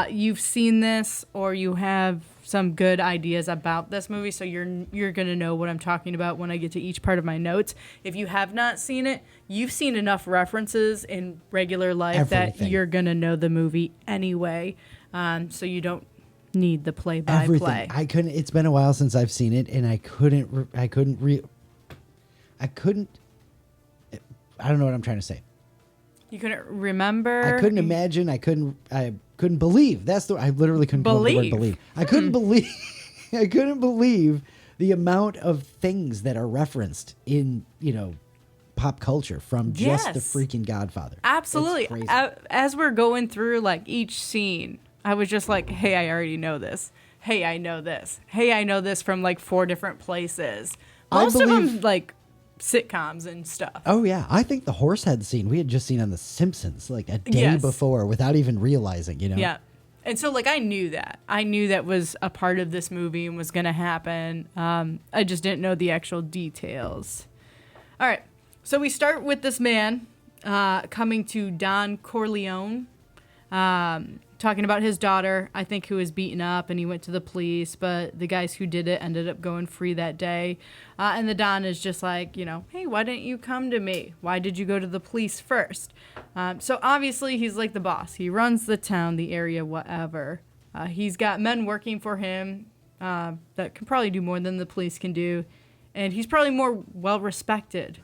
you've seen this or you have some good ideas about this movie, so you're going to know what I'm talking about when I get to each part of my notes. If you have not seen it, you've seen enough references in regular life that you're going to know the movie anyway, so you don't need the play-by-play. Everything. I couldn't. It's been a while since I've seen it, and I couldn't. I don't know what I'm trying to say. You couldn't remember. I couldn't imagine. I couldn't believe. I literally couldn't come up with the word believe. I couldn't believe. I couldn't believe the amount of things that are referenced in, you know, pop culture from just the freaking Godfather. Absolutely. As we're going through like each scene, I was just like, hey, I already know this. Hey, I know this. Hey, I know this from like 4 different places. Most of them like sitcoms and stuff. Oh, yeah. I think the horsehead scene we had just seen on The Simpsons like a day before without even realizing, you know? Yeah. And so like I knew that. I knew that was a part of this movie and was going to happen. I just didn't know the actual details. All right. So we start with this man coming to Don Corleone. Talking about his daughter, I think, who was beaten up, and he went to the police, but the guys who did it ended up going free that day. And the Don is just like, you know, hey, why didn't you come to me? Why did you go to the police first? So obviously he's like the boss. He runs the town, the area, whatever. He's got men working for him that can probably do more than the police can do. And he's probably more well-respected,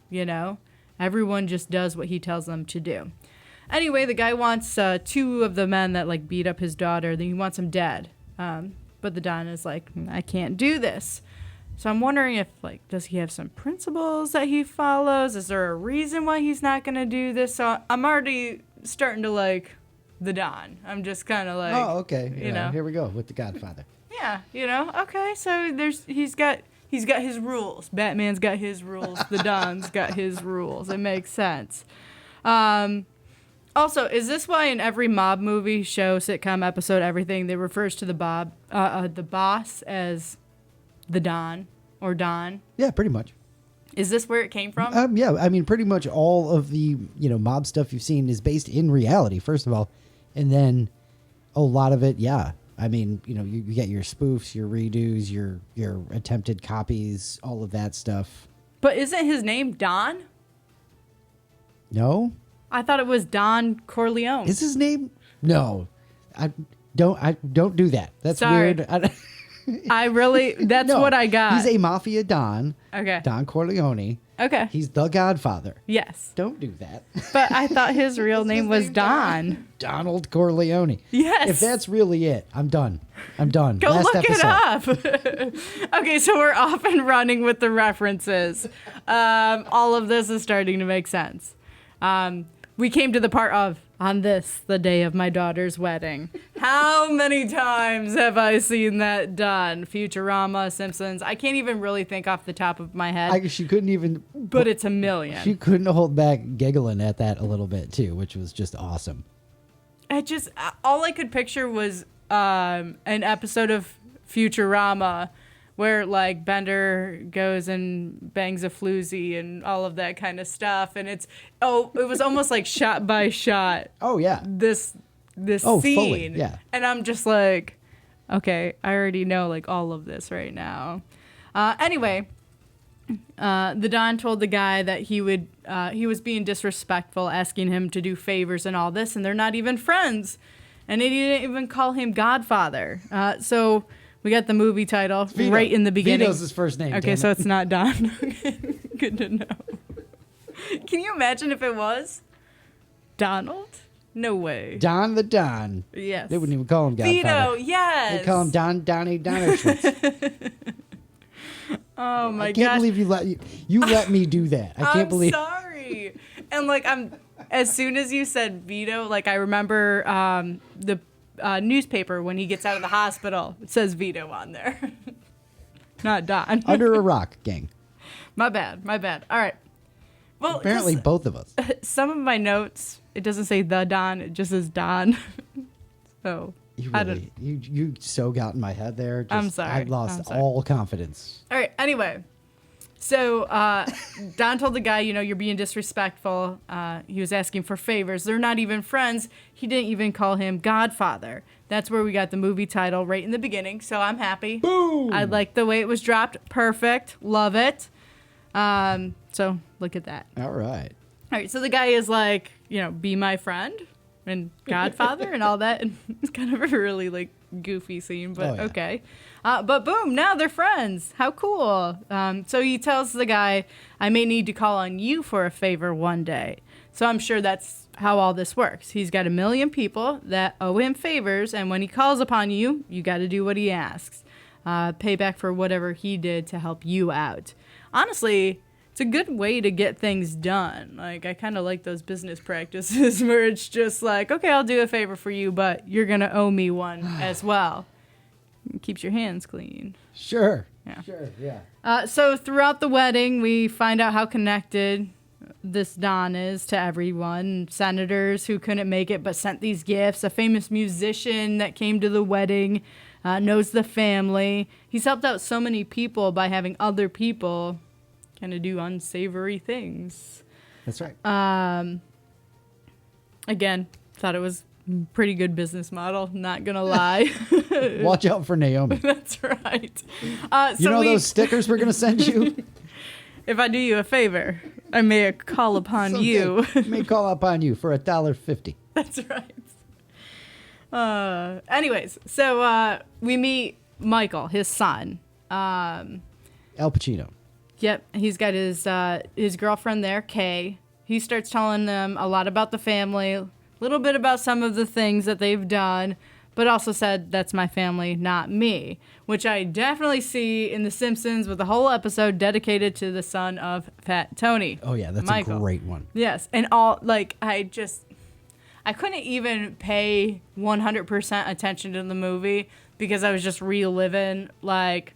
you know? Everyone just does what he tells them to do. Anyway, the guy wants 2 of the men that like beat up his daughter. Then he wants them dead. But the Don is like, I can't do this. So I'm wondering if, like, does he have some principles that he follows? Is there a reason why he's not going to do this? So I'm already starting to like the Don. I'm just kind of like, Oh, okay. you know. Here we go with the Godfather. Yeah, okay. So he's got his rules. Batman's got his rules. The Don's got his rules. It makes sense. Also, is this why in every mob movie, show, sitcom, episode, everything, they refers to the boss as the Don or Don? Yeah, pretty much. Is this where it came from? Yeah, I mean, pretty much all of the mob stuff you've seen is based in reality, first of all, and then a lot of it, yeah. I mean, you get your spoofs, your redos, your attempted copies, all of that stuff. But isn't his name Don? No, I thought it was Don Corleone. is his name? No, I don't do that. That's Sorry. weird. That's No, what I got. He's a mafia Don. Okay. Don Corleone. Okay. He's the Godfather. Yes. Don't do that. But I thought his real name was Don. Donald Corleone. Yes. If that's really it, I'm done. Go Look it up. Okay, so we're off and running with the references. All of this is starting to make sense. We came to the part of, on this, the day of my daughter's wedding. How many times have I seen that done? Futurama, Simpsons. I can't even really think off the top of my head. She couldn't even. But it's a million. She couldn't hold back giggling at that a little bit too, which was just awesome. All I could picture was an episode of Futurama where like Bender goes and bangs a floozy and all of that kind of stuff, and it was almost like shot by shot. Oh yeah. This scene. Fully, yeah. And I'm just like, okay, I already know like all of this right now. Anyway, the Don told the guy that he was being disrespectful, asking him to do favors and all this, and they're not even friends. And he didn't even call him Godfather. So we got the movie title right in the beginning. Vito's his first name. Okay, so it's not Don. Good to know. Can you imagine if it was Donald? No way. Don the Don. Yes. They wouldn't even call him Godfather. Vito, yes. They call him Donnie Donnerschwitz. Oh my gosh. I can't believe you let me do that. I can't believe. I'm sorry. And like as soon as you said Vito, like I remember the newspaper when he gets out of the hospital. It says Vito on there. Not Don. Under a rock, gang. My bad. All right. Well, apparently both of us. Some of my notes, it doesn't say the Don, it just says Don. So You so got in my head there. I'm sorry. I lost all confidence. All right. Anyway, so Don told the guy, you're being disrespectful. He was asking for favors. They're not even friends. He didn't even call him Godfather. That's where we got the movie title right in the beginning. So I'm happy. Boom! I like the way it was dropped. Perfect. Love it. So look at that. All right. All right. So the guy is like, be my friend and Godfather and all that. And it's kind of a really like goofy scene, but okay. But boom, now they're friends. How cool. So he tells the guy, I may need to call on you for a favor one day. So I'm sure that's how all this works. He's got 1 million people that owe him favors, and when he calls upon you, you got to do what he asks. Pay back for whatever he did to help you out. Honestly, it's a good way to get things done. Like, I kind of like those business practices where it's just like, okay, I'll do a favor for you, but you're going to owe me one as well. It keeps your hands clean. Sure. Yeah. Sure, yeah. So throughout the wedding, we find out how connected this Don is to everyone. Senators who couldn't make it but sent these gifts. A famous musician that came to the wedding knows the family. He's helped out so many people by having other people kind of do unsavory things. That's right. Again, thought it was a pretty good business model, not gonna lie. Watch out for Naomi. That's right. Those stickers we're gonna send you? If I do you a favor, I may call upon you. May call upon you for $1.50. That's right. Anyways, so we meet Michael, his son. Al Pacino. Yep, he's got his girlfriend there, Kay. He starts telling them a lot about the family, a little bit about some of the things that they've done. but also said, "That's my family, not me," which I definitely see in The Simpsons with a whole episode dedicated to the son of Fat Tony. Oh yeah, that's Michael. a great one. Yes, and all like I couldn't even pay 100% attention to the movie because I was just reliving like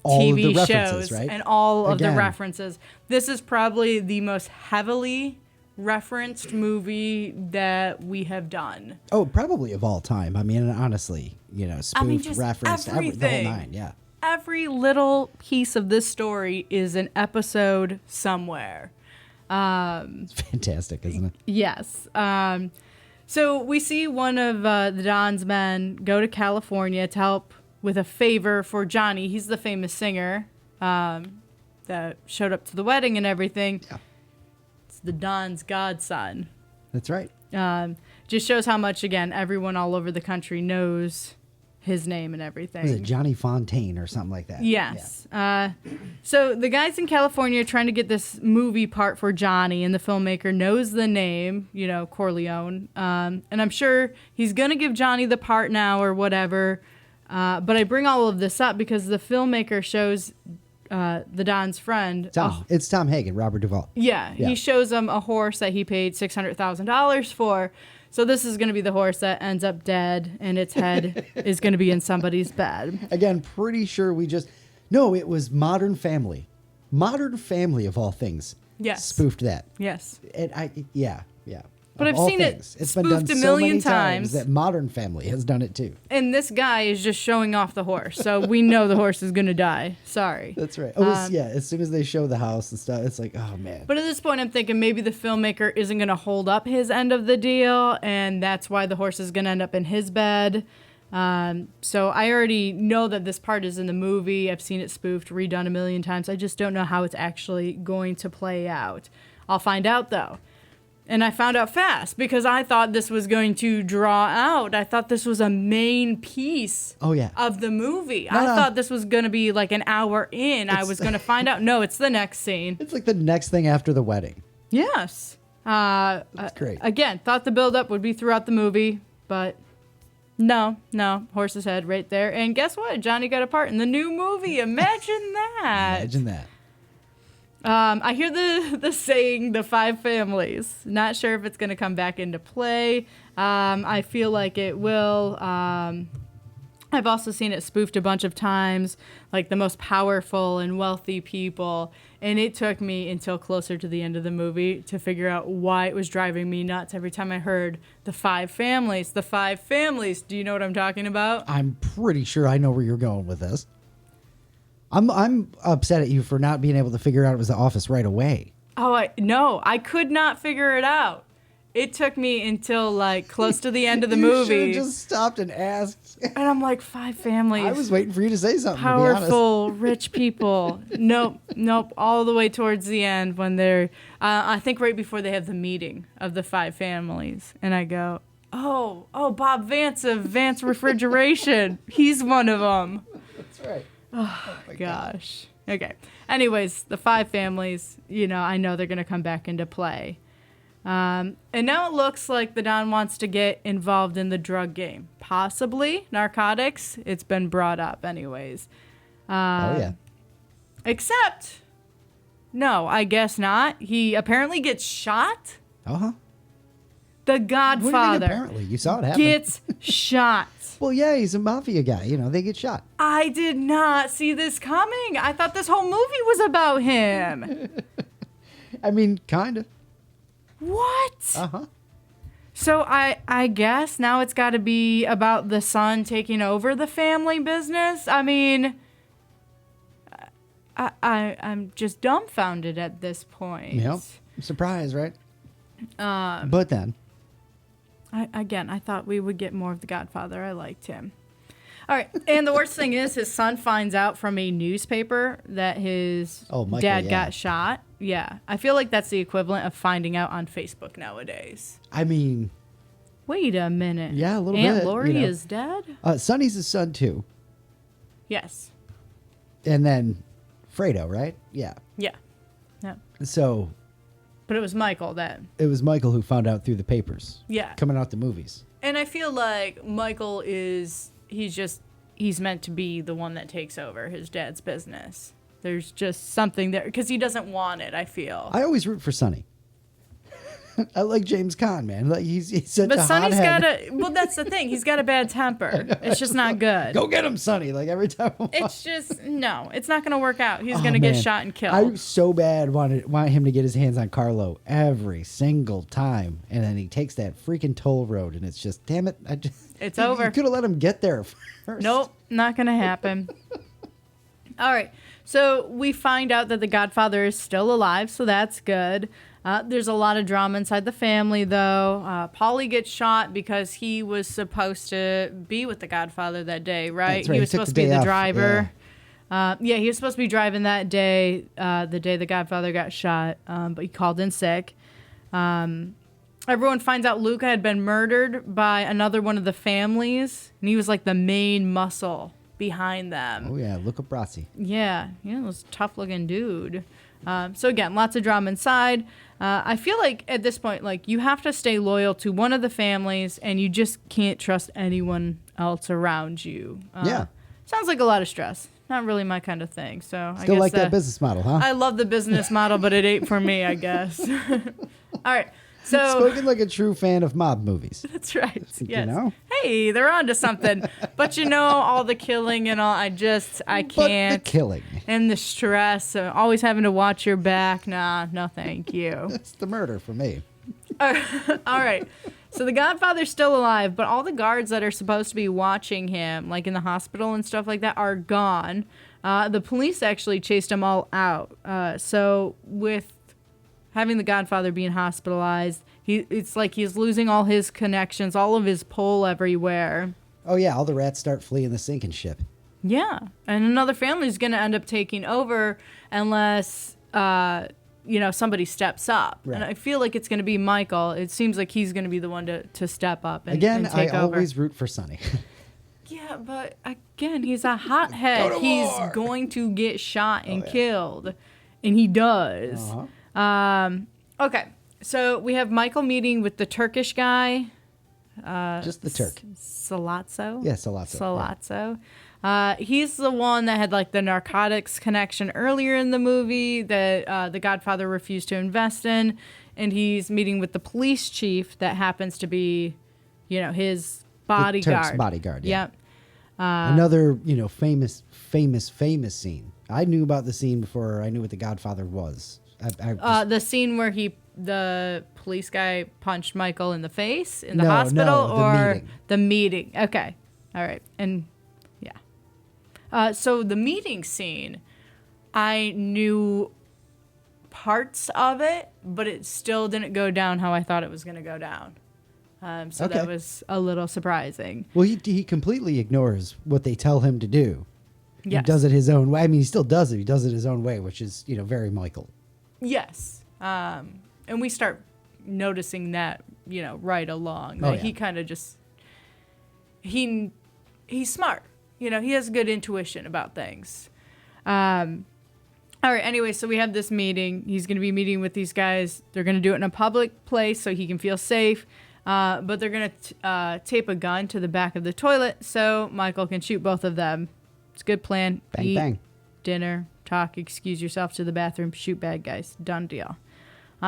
All TV of the references, shows right? and all of the Again. references. This is probably the most heavily referenced movie that we have done. Oh, probably of all time. I mean, honestly, spoofed, just referenced, the whole everything. nine. Yeah. Every little piece of this story is an episode somewhere. It's fantastic, isn't it? Yes. So we see one of the Don's men go to California to help with a favor for Johnny. He's the famous singer that showed up to the wedding and everything. Yeah. It's the Don's godson. That's right. Just shows how much, again, everyone all over the country knows his name and everything. Was it Johnny Fontaine or something like that? Yes. So the guys in California are trying to get this movie part for Johnny, and the filmmaker knows the name, Corleone. And I'm sure he's going to give Johnny the part now or whatever. But I bring all of this up because the filmmaker shows the Don's friend. It's Tom Hagen, Robert Duvall. Yeah, he shows him a horse that he paid $600,000 for. So this is going to be the horse that ends up dead, and its head is going to be in somebody's bed. Again, pretty sure No, it was Modern Family. Modern Family, of all things. Yes. Spoofed that. Yes. And yeah. But Of I've all seen it things. It's been done spoofed a so million many times. that Modern Family has done it too. And this guy is just showing off the horse, so we know the horse is going to die. Sorry. That's right. As soon as they show the house and stuff, it's like, oh man. But at this point, I'm thinking maybe the filmmaker isn't going to hold up his end of the deal, and that's why the horse is going to end up in his bed. So I already know that this part is in the movie. I've seen it spoofed, redone a million times. I just don't know how it's actually going to play out. I'll find out, though. And I found out fast because I thought this was going to draw out. I thought this was a main piece of the movie. I thought this was going to be like an hour in. I was going to find out. No, it's the next scene. It's like the next thing after the wedding. Yes. That's great. Again, thought the build-up would be throughout the movie, but no. Horse's head right there. And guess what? Johnny got a part in the new movie. Imagine that. Imagine that. I hear the saying, the five families. Not sure if it's going to come back into play. I feel like it will. I've also seen it spoofed a bunch of times, like the most powerful and wealthy people. And it took me until closer to the end of the movie to figure out why it was driving me nuts every time I heard the five families. The five families. Do you know what I'm talking about? I'm pretty sure I know where you're going with this. I'm upset at you for not being able to figure out it was The Office right away. Oh, no, I could not figure it out. It took me until like close to the end of the You movie. should have just stopped and asked. And I'm like, five families. I was waiting for you to say something, Powerful, rich people. Nope. All the way towards the end when they're, I think right before they have the meeting of the five families. And I go, oh, Bob Vance of Vance Refrigeration. He's one of them. That's right. Oh my gosh. Okay. Anyways, the five families, I know they're going to come back into play. And now it looks like the Don wants to get involved in the drug game. Possibly narcotics. It's been brought up anyways. Except, no, I guess not. He apparently gets shot. Uh-huh. The What do you Godfather mean apparently? You saw it happen. gets shot. Well, yeah, he's a mafia guy. They get shot. I did not see this coming. I thought this whole movie was about him. I mean, kind of. What? Uh-huh. So I guess now it's got to be about the son taking over the family business. I mean, I'm just dumbfounded at this point. Yep. I'm surprised, right? But then. I thought we would get more of the Godfather. I liked him. All right. And the worst thing is his son finds out from a newspaper that his dad got shot. Yeah. I feel like that's the equivalent of finding out on Facebook nowadays. I mean. Wait a minute. Yeah, a little Aunt bit. Lori is dead? Sonny's his son, too. Yes. And then Fredo, right? Yeah. Yeah. Yeah. So. But But it was Michael that. It was Michael who found out through the papers. Yeah. Coming out the movies. And I feel like Michael he's meant to be the one that takes over his dad's business. There's just something there because he doesn't want it, I feel. I always root for Sonny. I like James Caan, man. Like he's such But a Sonny's hothead. well, that's the thing. He's got a bad temper. It's just not good. Go get him, Sonny. Like every time. It's just, no, it's not going to work out. He's Oh, going to get man. shot and killed. I so bad want him to get his hands on Carlo every single time, and then he takes that freaking toll road, and it's just, damn it! It's over. You could have let him get there first. Nope, not going to happen. All right, so we find out that the Godfather is still alive, so that's good. There's a lot of drama inside the family, though. Paulie gets shot because he was supposed to be with the Godfather that day, right? That's right. He was He took supposed to the be day the off, driver. He was supposed to be driving that day, the day the Godfather got shot, but he called in sick. Everyone finds out Luca had been murdered by another one of the families, and he was like the main muscle behind them. Oh yeah, Luca Brasi. Yeah, it was a tough-looking dude. So again, lots of drama inside. I feel like at this point, like you have to stay loyal to one of the families, and you just can't trust anyone else around you. Yeah. Sounds like a lot of stress. Not really my kind of thing. So I Still guess like that business model, huh? I love the business model, but it ain't for me, I guess. All right. So Spoken like a true fan of mob movies. that's right. Yes. know? Hey, they're onto something. But all the killing and all, I can't. But the killing. And the stress, always having to watch your back. Nah, no thank you. It's the murder for me. All right. So the Godfather's still alive, but all the guards that are supposed to be watching him, like in the hospital and stuff like that, are gone. The police actually chased them all out. So with having the Godfather being hospitalized, it's like he's losing all his connections, all of his pull everywhere. Oh yeah, all the rats start fleeing the sinking ship. Yeah, and another family's going to end up taking over unless somebody steps up. Right. And I feel like it's going to be Michael. It seems like he's going to be the one to step up and Again, and take I over. always root for Sonny. Yeah, but again, he's a hothead. He's going to get shot and killed, and he does. Okay, so we have Michael meeting with the Turkish guy. Just the Turk. Salazzo? Yeah, Salazzo. He's the one that had like the narcotics connection earlier in the movie that the Godfather refused to invest in, and he's meeting with the police chief that happens to be, his bodyguard. Turk's bodyguard. Yeah. Yep. Another, famous scene. I knew about the scene before I knew what the Godfather was. The scene where the police guy punched Michael in the face in the hospital, or the meeting. Okay, all right, and yeah. So the meeting scene, I knew parts of it, but it still didn't go down how I thought it was going to go down. So that was a little surprising. Well, he completely ignores what they tell him to do. Yes. He does it his own way. I mean, he still does it. He does it his own way, which is, very Michael. Yes. And we start noticing that, right along. That he kind of just, he's smart. He has good intuition about things. All right, anyway, so we have this meeting. He's going to be meeting with these guys. They're going to do it in a public place so he can feel safe. But they're going to tape a gun to the back of the toilet so Michael can shoot both of them. It's a good plan. Bang, Eat, bang. dinner, talk, excuse yourself to the bathroom, shoot bad guys. Done deal.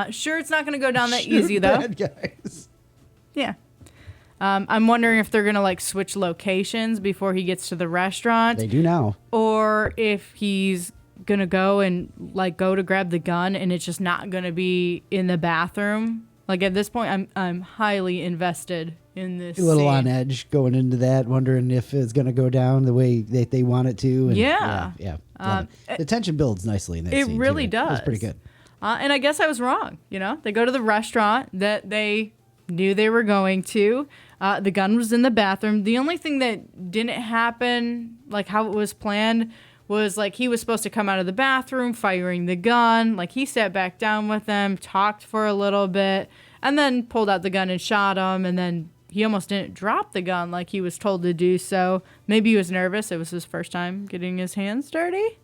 Sure, it's not going to go down that easy, though. Bad guys. Yeah. I'm wondering if they're going to, switch locations before he gets to the restaurant. They do now. Or if he's going to go and, go to grab the gun and it's just not going to be in the bathroom. At this point, I'm highly invested in this A little scene. on edge going into that, wondering if it's going to go down the way that they want it to. And Yeah. Yeah. The tension builds nicely in that It scene. really too. does. It was pretty good. And I guess I was wrong. They go to the restaurant that they knew they were going to. The gun was in the bathroom. The only thing that didn't happen, how it was planned, was he was supposed to come out of the bathroom firing the gun. He sat back down with them, talked for a little bit, and then pulled out the gun and shot him. And then he almost didn't drop the gun like he was told to do so. Maybe he was nervous. It was his first time getting his hands dirty.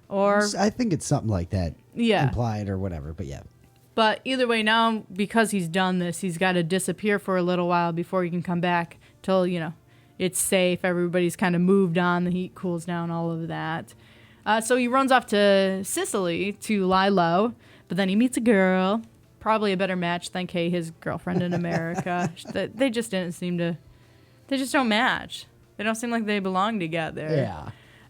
Or I think it's something like that. Yeah. Implied or whatever, but yeah. But either way, now because he's done this, he's got to disappear for a little while before he can come back till, it's safe. Everybody's kind of moved on. The heat cools down, all of that. So he runs off to Sicily to lie low. But then he meets a girl, probably a better match than Kay, his girlfriend in America. They just didn't seem to. They just don't match. They don't seem like they belong together.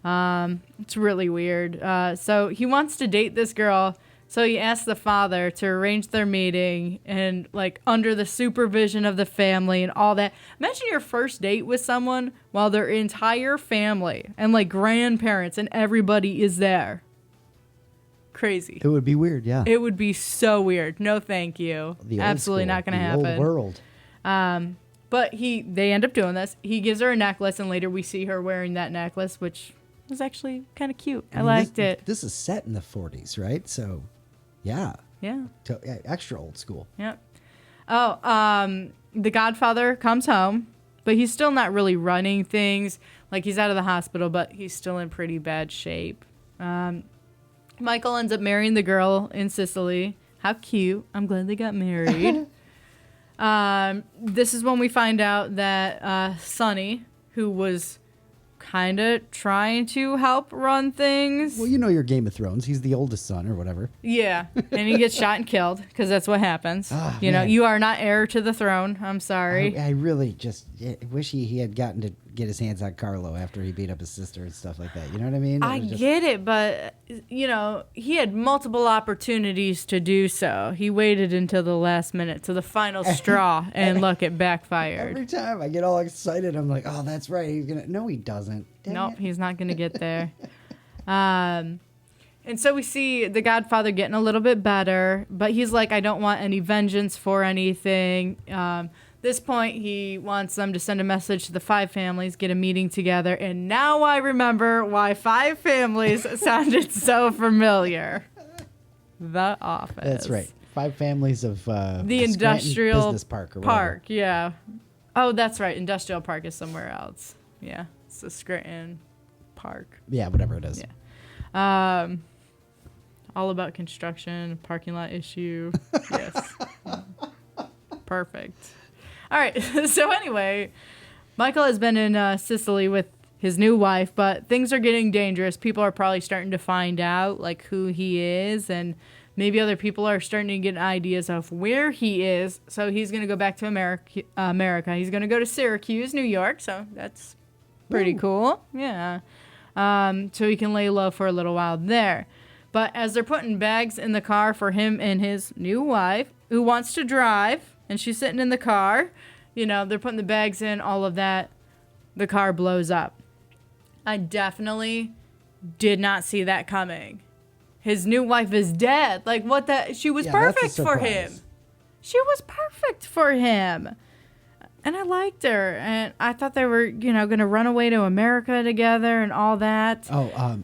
Yeah. It's really weird. So he wants to date this girl. So he asks the father to arrange their meeting and like under the supervision of the family and all that. Imagine your first date with someone while their entire family and like grandparents and everybody is there. Crazy. It would be weird, yeah. It would be so weird. No, thank you. Absolutely not going to happen. Old world. But they end up doing this. He gives her a necklace, and later we see her wearing that necklace, which was actually kind of cute. I liked it. This is set in the 40s, right? So, yeah. Yeah. Extra old school. Yep. Oh, the Godfather comes home, but he's still not really running things. Like, he's out of the hospital, but he's still in pretty bad shape. Michael ends up marrying the girl in Sicily. How cute. I'm glad they got married. This is when we find out that Sonny, who was kind of trying to help run things. Well, you know your Game of Thrones. He's the oldest son or whatever. Yeah, and he gets shot and killed because that's what happens. Oh, you know, man. you are not heir to the throne. I'm sorry. I really just wish he had gotten to get his hands on Carlo after he beat up his sister and stuff like that. You know what I mean? I get it, but, he had multiple opportunities to do so. He waited until the last minute, to the final straw, and look, it backfired. Every time I get all excited, I'm like, oh, that's right. He's gonna. No, he doesn't. Dang Nope, it. he's not going to get there. And so we see the Godfather getting a little bit better, but he's like, I don't want any vengeance for anything. This point, he wants them to send a message to the 5 families, get a meeting together, and now I remember why 5 families sounded so familiar. The Office. That's right. 5 families of The Scranton Industrial Business Park or whatever. yeah. Oh, that's right. Industrial Park is somewhere else. Yeah, it's the Scranton Park. Yeah, whatever it is. Yeah. All about construction, parking lot issue. Yes. Perfect. All right. So anyway, Michael has been in Sicily with his new wife, but things are getting dangerous. People are probably starting to find out like who he is, and maybe other people are starting to get ideas of where he is. So he's going to go back to America. He's going to go to Syracuse, New York. So that's pretty cool. Yeah. So he can lay low for a little while there. But as they're putting bags in the car for him and his new wife, who wants to drive, and she's sitting in the car, they're putting the bags in, all of that, the car blows up. I definitely did not see that coming. His new wife is dead. Like, what the? She was perfect for him. She was perfect for him. And I liked her. And I thought they were, going to run away to America together and all that. Oh,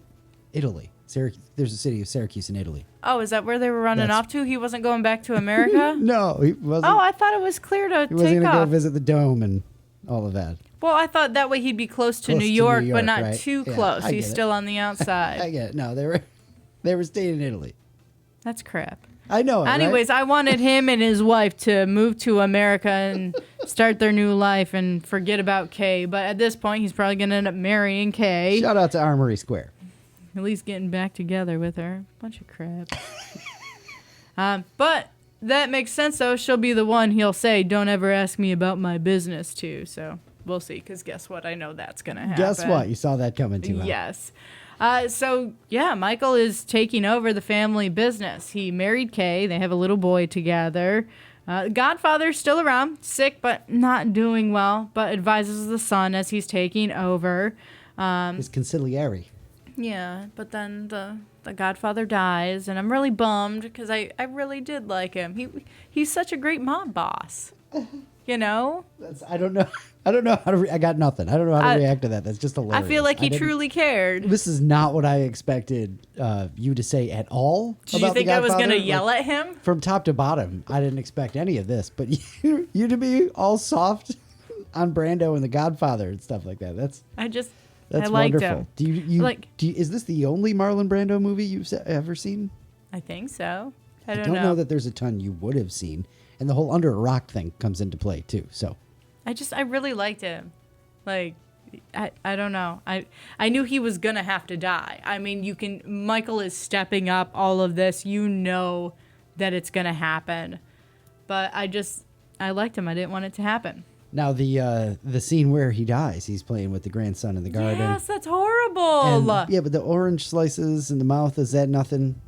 Italy. Syracuse. There's a city of Syracuse in Italy. Oh, is that where they were running off to? He wasn't going back to America? No, he wasn't. Oh, I thought it was clear to take off. He wasn't going to go visit the Dome and all of that. Well, I thought that way he'd be close to New York, but not right? too Yeah, close. I He's get it. still on the outside. I get it. No, they were staying in Italy. That's crap. I know it, Anyways, right? I wanted him and his wife to move to America and start their new life and forget about Kay. But at this point, he's probably going to end up marrying Kay. Shout out to Armory Square. At least getting back together with her. Bunch of crap. But that makes sense, though. She'll be the one he'll say, don't ever ask me about my business, to. So we'll see, because guess what? I know that's going to happen. Guess what? You saw that coming too. Huh? Yes. So, Michael is taking over the family business. He married Kay. They have a little boy together. Godfather's still around, sick but not doing well, but advises the son as he's taking over. His consigliere. Yeah, but then the Godfather dies, and I'm really bummed because I really did like him. He's such a great mob boss. I don't know. I don't know how to. I got nothing. I don't know how to react to that. That's just hilarious. I feel like he truly cared. This is not what I expected you to say at all. Did you think I was going to yell at him? From top to bottom, I didn't expect any of this. But you to be all soft on Brando and the Godfather and stuff like that. That's I liked wonderful. him. Is this the only Marlon Brando movie you've ever seen? I think so. I don't know that there's a ton you would have seen. And the whole under a rock thing comes into play too. So I really liked him. Like, I don't know. I knew he was gonna have to die. I mean, Michael is stepping up all of this. You know that it's gonna happen. But I liked him. I didn't want it to happen. now the scene where he dies, he's playing with the grandson in the garden. Yes, that's horrible. And, yeah, but the orange slices in the mouth, is that nothing?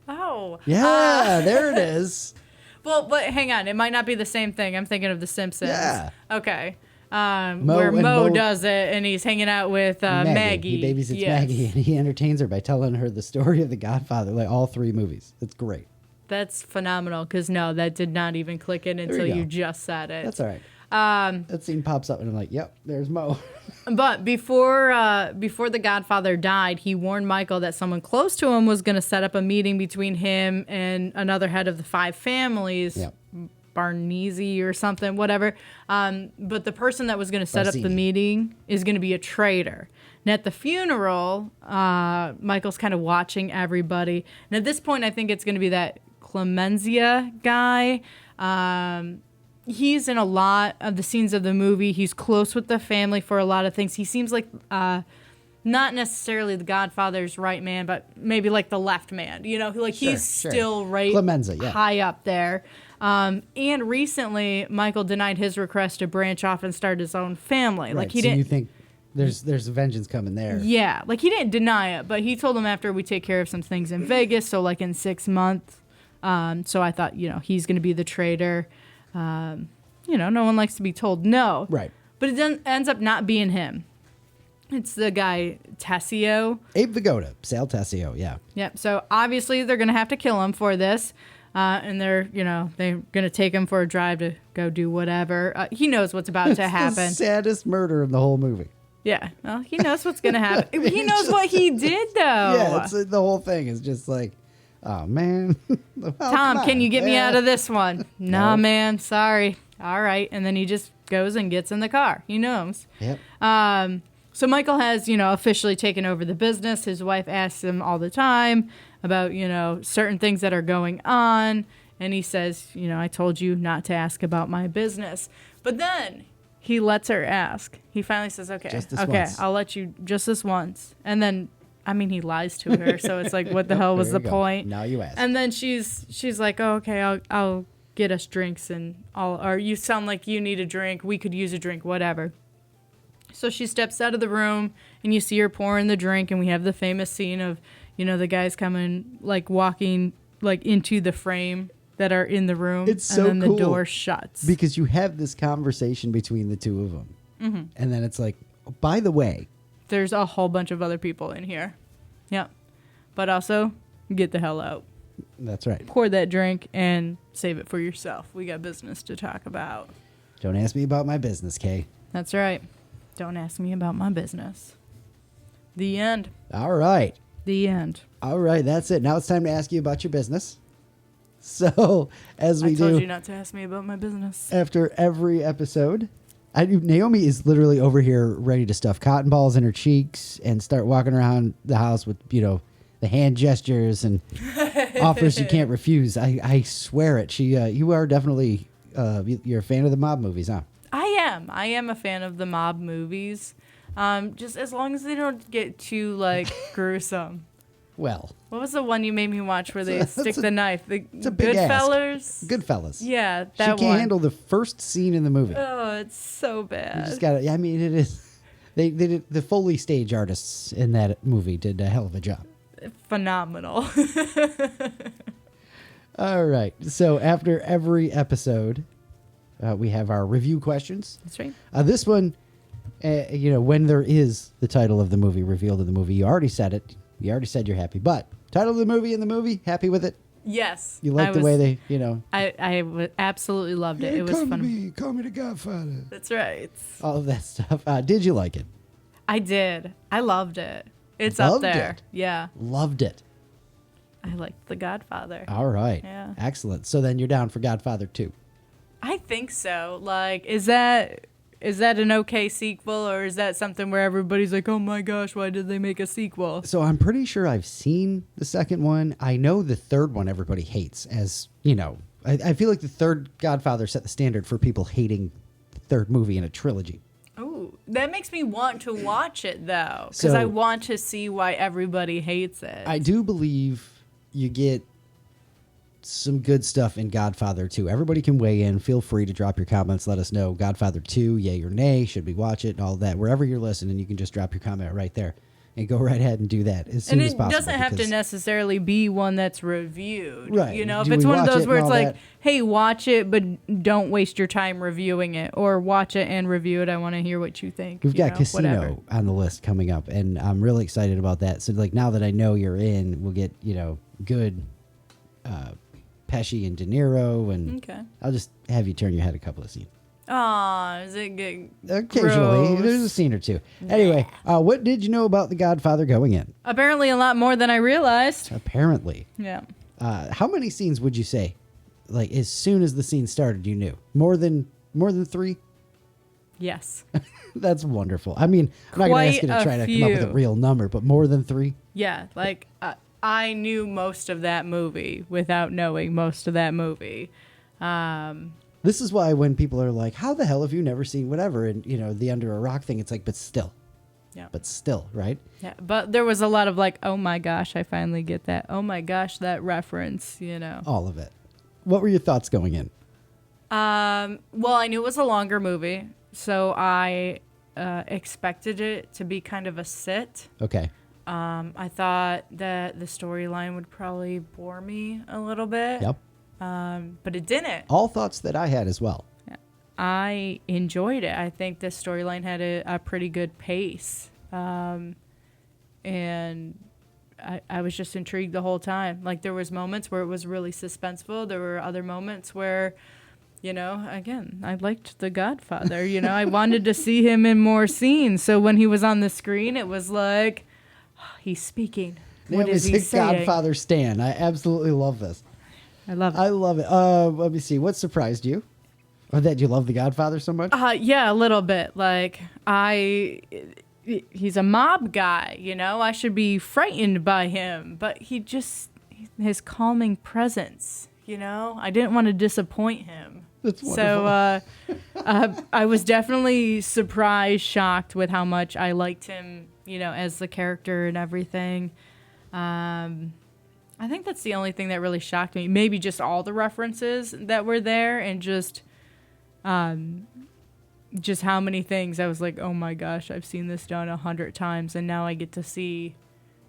Oh. Yeah, there it is. Well, but hang on. It might not be the same thing. I'm thinking of The Simpsons. Yeah. Okay. Where Mo does it, and he's hanging out with Maggie. He babysits Maggie, and he entertains her by telling her the story of the Godfather, like all 3 movies. It's great. That's phenomenal, because no, that did not even click in until you just said it. That's all right. That scene pops up, and I'm like, yep, there's Mo. But before the Godfather died, he warned Michael that someone close to him was going to set up a meeting between him and another head of the 5 families. Yep. Barnese or something, whatever. But the person that was going to set up the meeting is going to be a traitor. And at the funeral, Michael's kind of watching everybody. And at this point, I think it's going to be that Clemenzia guy. He's in a lot of the scenes of the movie. He's close with the family for a lot of things. He seems like not necessarily the Godfather's right man, but maybe like the left man. You know, like he's still right Clemenzia, high up there. And recently, Michael denied his request to branch off and start his own family. Right, like he so didn't. You think there's vengeance coming there? Yeah, like he didn't deny it, but he told him after we take care of some things in Vegas, so like in 6 months. So I thought, he's going to be the traitor. No one likes to be told no. Right. But it ends up not being him. It's the guy Tessio. Abe Vigoda, Sal Tessio, yeah. Yep. So obviously they're going to have to kill him for this. And they're going to take him for a drive to go do whatever. He knows what's about to happen. The saddest murder in the whole movie. Yeah. Well, he knows what's going to happen. He knows what he did, though. Yeah, the whole thing is just like, oh, man. Well, Tom, can you get me out of this one? Nah, man. Sorry. All right. And then he just goes and gets in the car. He knows. Yep. So Michael has, officially taken over the business. His wife asks him all the time about, certain things that are going on. And he says, I told you not to ask about my business. But then he lets her ask. He finally says, okay, once. I'll let you just this once. And then, he lies to her. So it's like, what the hell was the point? Now you ask. And then she's like, oh, okay, I'll get us drinks and or you sound like you need a drink. We could use a drink, whatever. So she steps out of the room and you see her pouring the drink, and we have the famous scene of, the guys coming, like walking like into the frame that are in the room. It's so and then cool the door shuts. Because you have this conversation between the two of them. Mm-hmm. And then it's like, oh, by the way. There's a whole bunch of other people in here. Yep. But also, get the hell out. That's right. Pour that drink and save it for yourself. We got business to talk about. Don't ask me about my business, Kay. That's right. Don't ask me about my business. The end. All right. The end. All right, that's it. Now it's time to ask you about your business. So, as we do... I told you not to ask me about my business. After every episode, Naomi is literally over here ready to stuff cotton balls in her cheeks and start walking around the house with, the hand gestures and offers you can't refuse. I swear it. You are definitely... you're a fan of the mob movies, huh? I am a fan of the mob movies. Just as long as they don't get too, gruesome. Well. What was the one you made me watch where they stick the knife? It's a big Goodfellas? Goodfellas. Yeah, that one. She can't handle the first scene in the movie. Oh, it's so bad. You just gotta, it is. They did, the Foley stage artists in that movie did a hell of a job. Phenomenal. All right. So after every episode, we have our review questions. That's right. This one, when there is the title of the movie revealed in the movie, you already said it. You already said you're happy. But title of the movie, happy with it? Yes. You like the way they, I absolutely loved it. It was fun. Call me the Godfather. That's right. All of that stuff. Did you like it? I did. I loved it. It's Loved up there. it. Yeah. Loved it. I liked The Godfather. All right. Yeah. Excellent. So then you're down for Godfather 2. I think so. Like, is that is that an okay sequel, or is that something where everybody's like, oh my gosh, why did they make a sequel? So I'm pretty sure I've seen the second one. I know the third one everybody hates, as you know. I feel like the third Godfather set the standard for people hating the third movie in a trilogy. Oh, that makes me want to watch it, though, because So- I want to see why everybody hates it. I do believe you get some good stuff in Godfather 2. Everybody can weigh in. Feel free to drop your comments. Let us know. Godfather 2, yay or nay. Should we watch it and all that? Wherever you're listening, you can just drop your comment right there. And go right ahead and do that as soon and as possible. it doesn't have to because- necessarily be one that's reviewed. Right. You know, if Do it's we one of watch those it where and it's all like, that? hey, watch it, but don't waste your time reviewing it. Or watch it and review it. I want to hear what you think. We've you got know, Casino whatever. on the list coming up, and I'm really excited about that. So, like, now that I know you're in, we'll get, good Pesci and De Niro, and Okay. I'll just have you turn your head a couple of scenes. Aw, is it good? Occasionally, Gross. there's a scene or two. Anyway, what did you know about The Godfather going in? Apparently a lot more than I realized. Apparently. Yeah. How many scenes would you say? Like, as soon as the scene started, you knew? More than 3? Yes. That's wonderful. I mean, I'm not going to ask you to Quite a try to come up with a few. real number, but more than 3? Yeah. Like, I knew most of that movie without knowing most of that movie. This is why when people are like, how the hell have you never seen whatever? And, the Under a Rock thing, it's like, but still, right? Yeah, but there was a lot of like, oh my gosh, I finally get that. Oh my gosh, that reference, All of it. What were your thoughts going in? Well, I knew it was a longer movie, so I expected it to be kind of a sit. Okay. I thought that the storyline would probably bore me a little bit. Yep. But it didn't. All thoughts that I had as well. I enjoyed it. I think the storyline had a pretty good pace. And I was just intrigued the whole time. Like, there was moments where it was really suspenseful. There were other moments where, again, I liked The Godfather. I wanted to see him in more scenes. So when he was on the screen, it was like, he's speaking. What is he Naomi's a saying? Godfather stan. I absolutely love this. I love it. I love it. Let me see. What surprised you? Or that you love The Godfather so much? Yeah, a little bit. Like, he's a mob guy, I should be frightened by him, but his calming presence, I didn't want to disappoint him. That's wonderful. So I was definitely surprised, shocked with how much I liked him, as the character and everything. I think that's the only thing that really shocked me. Maybe just all the references that were there, and just how many things I was like, oh my gosh, I've seen this done 100 times, and now I get to see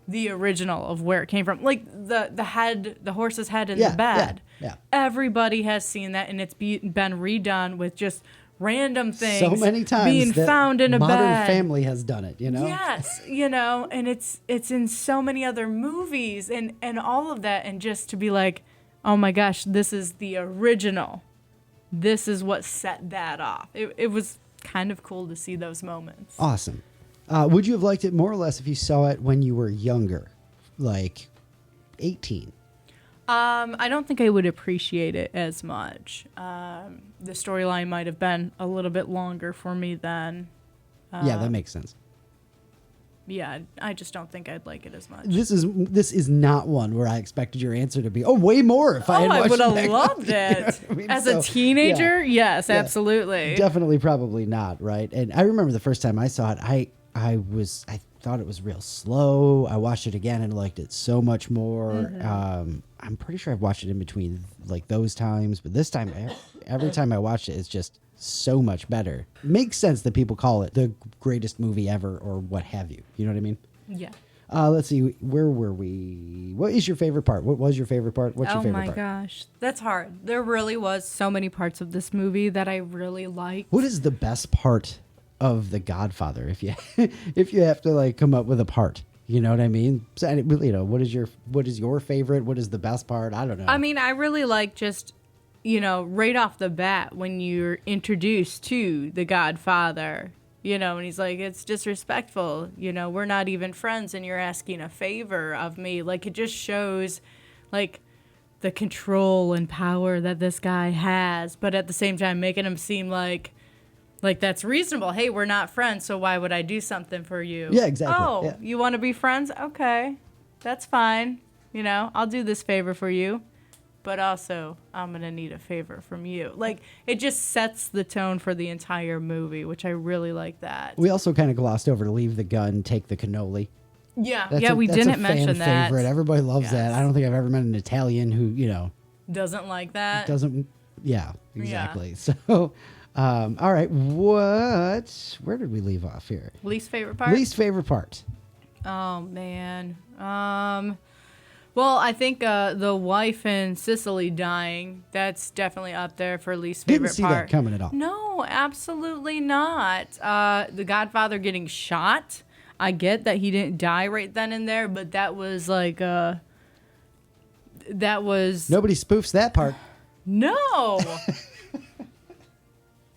the original of where it came from. Like the horse's head in the bed. Yeah. Everybody has seen that, and it's been redone with just random things So many times being that found in a Modern bed. Family has done it, Yes, and it's in so many other movies and all of that, and just to be like, oh my gosh, this is the original. This is what set that off. It was kind of cool to see those moments. Awesome. Would you have liked it more or less if you saw it when you were younger, like 18? I don't think I would appreciate it as much. The storyline might have been a little bit longer for me then. Yeah, that makes sense. Yeah, I just don't think I'd like it as much. This is not one where I expected your answer to be, way more if I had watched would have it back loved then. it. You know what I mean? As So, a teenager, yeah. yes, absolutely. Definitely, probably not, right? And I remember the first time I saw it, I thought it was real slow. I watched it again and liked it so much more. Mm-hmm. I'm pretty sure I've watched it in between like those times, but this time, every time I watched it, it's just so much better. Makes sense that people call it the greatest movie ever or what have you. You know what I mean? Yeah. Let's see. Where were we? What is your favorite part? What was your favorite part? What's your favorite part? Oh my gosh, that's hard. There really was so many parts of this movie that I really liked. What is the best part of The Godfather? If you if you have to like come up with a part, you know what I mean? So, what is your favorite? What is the best part? I don't know. I mean, I really like just, right off the bat when you're introduced to the Godfather, and he's like, it's disrespectful, we're not even friends and you're asking a favor of me. Like, it just shows like the control and power that this guy has, but at the same time making him seem like Like, that's reasonable. Hey, we're not friends, so why would I do something for you? Yeah, exactly. Oh, Yeah. you want to be friends? Okay, that's fine. You know, I'll do this favor for you, but also I'm going to need a favor from you. Like, it just sets the tone for the entire movie, which I really like that. We also kind of glossed over to leave the gun, take the cannoli. Yeah, That's we that's didn't a fan mention that. favorite. Everybody loves that. Yes. I don't think I've ever met an Italian who, Doesn't like that. doesn't. Yeah, exactly. So, all right. Where did we leave off here? Least favorite part? Least favorite part. Oh, man. Well, I think the wife in Sicily dying, that's definitely up there for least favorite Didn't see part. that coming at all. No, absolutely not. The Godfather getting shot. I get that he didn't die right then and there, but that was like that was Nobody spoofs that part. no.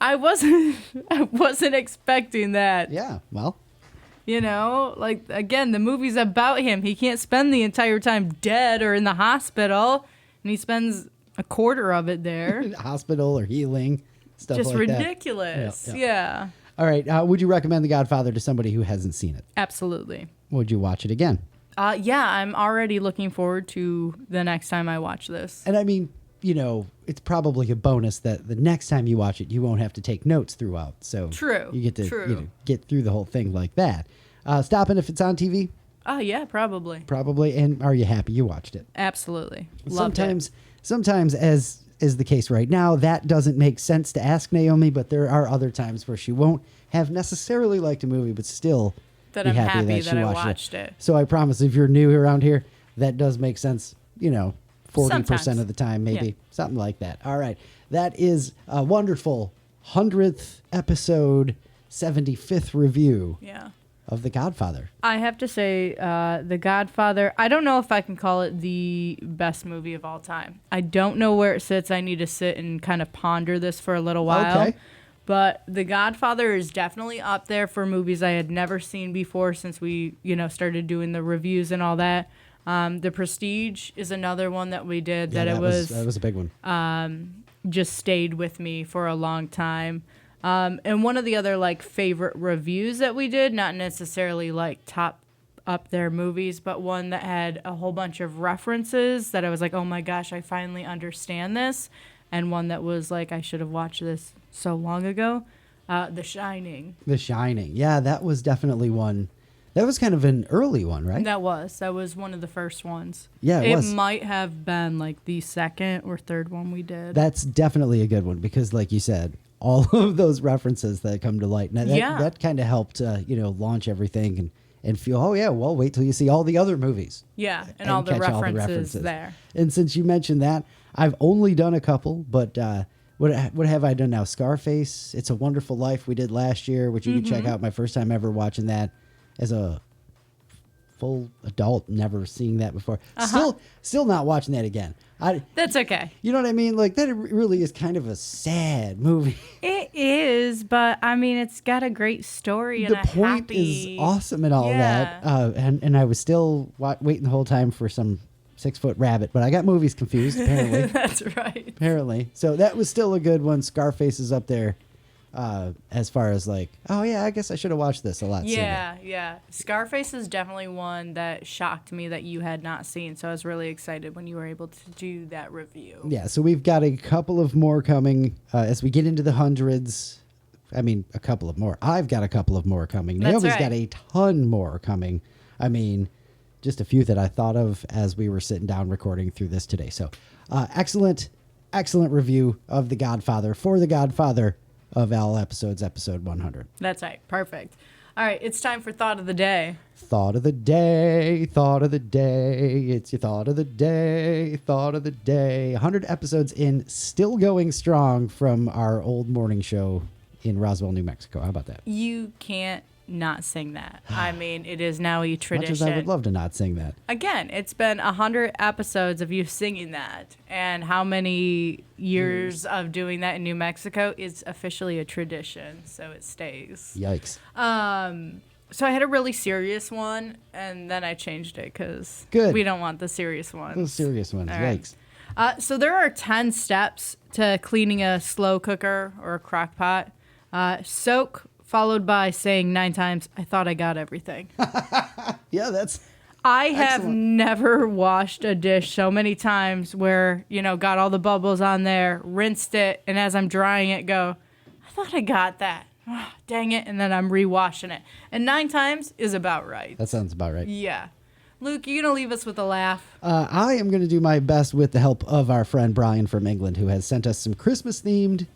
I wasn't expecting that. Yeah. Well. You know, like, again, the movie's about him. He can't spend the entire time dead or in the hospital, and he spends a quarter of it there. Hospital or healing stuff Just like that. ridiculous. Yeah, Yeah. All right. Would you recommend The Godfather to somebody who hasn't seen it? Absolutely. Would you watch it again? Yeah, I'm already looking forward to the next time I watch this. And I mean, it's probably a bonus that the next time you watch it, you won't have to take notes throughout. So True, you get to true. get through the whole thing like that. Stopping if it's on TV, Oh, yeah, probably. probably. And are you happy you watched it? Absolutely. Loved it. Sometimes, as is the case right now, that doesn't make sense to ask Naomi. But there are other times where she won't have necessarily liked a movie, but still That be I'm happy that that she I watched watched it. So I promise, if you're new around here, that does make sense. 40% Sometimes. of the time, maybe Yeah. something like that. All right, that is a wonderful 100th episode, 75th review Yeah. of The Godfather. I have to say, The Godfather, I don't know if I can call it the best movie of all time. I don't know where it sits. I need to sit and kind of ponder this for a little while. Okay. But The Godfather is definitely up there for movies I had never seen before since we, started doing the reviews and all that. The Prestige is another one that we did Yeah, that was a big one. just stayed with me for a long time. And one of the other favorite reviews that we did, not necessarily top up there movies, but one that had a whole bunch of references that I was like, oh my gosh, I finally understand this. And one that was like, I should have watched this so long ago. The Shining. The Shining. Yeah, that was definitely one. That was kind of an early one, right? That was one of the first ones. Yeah, it was. Might have been the second or third one we did. That's definitely a good one because, like you said, all of those references that come to light. Now, that kind of helped, launch everything and feel, oh, yeah, well, wait till you see all the other movies. Yeah, and all the catch references there. And since you mentioned that, I've only done a couple, but what have I done now? Scarface, It's a Wonderful Life we did last year, which you can check out. My first time ever watching that as a full adult, never seeing that before. Still not watching that again. That's okay. You know what I mean? That really is kind of a sad movie. It is, but I mean, it's got a great story and The point is awesome and all that. And I was still waiting the whole time for some 6-foot rabbit, but I got movies confused, apparently. That's right. Apparently. So that was still a good one. Scarface is up there as far as oh, yeah, I guess I should have watched this a lot sooner. Yeah. Scarface is definitely one that shocked me that you had not seen, so I was really excited when you were able to do that review. Yeah, so we've got a couple of more coming as we get into the hundreds. I mean, a couple of more. I've got a couple of more coming. That's Naomi's right. got a ton more coming. I mean, just a few that I thought of as we were sitting down recording through this today. So excellent review of The Godfather for The Godfather of all episodes, episode 100. That's right. Perfect. All right, it's time for Thought of the Day. Thought of the day, thought of the day. It's your thought of the day, thought of the day. 100 episodes in, still going strong from our old morning show in Roswell, New Mexico. How about that? You can't not sing that. I mean, it is now a tradition. Much as I would love to not sing that. Again, it's been 100 episodes of you singing that, and how many years of doing that in New Mexico is officially a tradition, so it stays. Yikes. So I had a really serious one, and then I changed it because Good. we don't want the serious ones. Those serious ones. All right. Yikes. So there are 10 steps to cleaning a slow cooker or a crock pot. Soak, followed by saying 9 times, I thought I got everything. Yeah, that's I have excellent. never washed a dish so many times where, got all the bubbles on there, rinsed it, and as I'm drying it, go, I thought I got that. Oh, dang it. And then I'm re-washing it. And 9 times is about right. That sounds about right. Yeah. Luke, you going to leave us with a laugh? I am going to do my best with the help of our friend Brian from England, who has sent us some Christmas-themed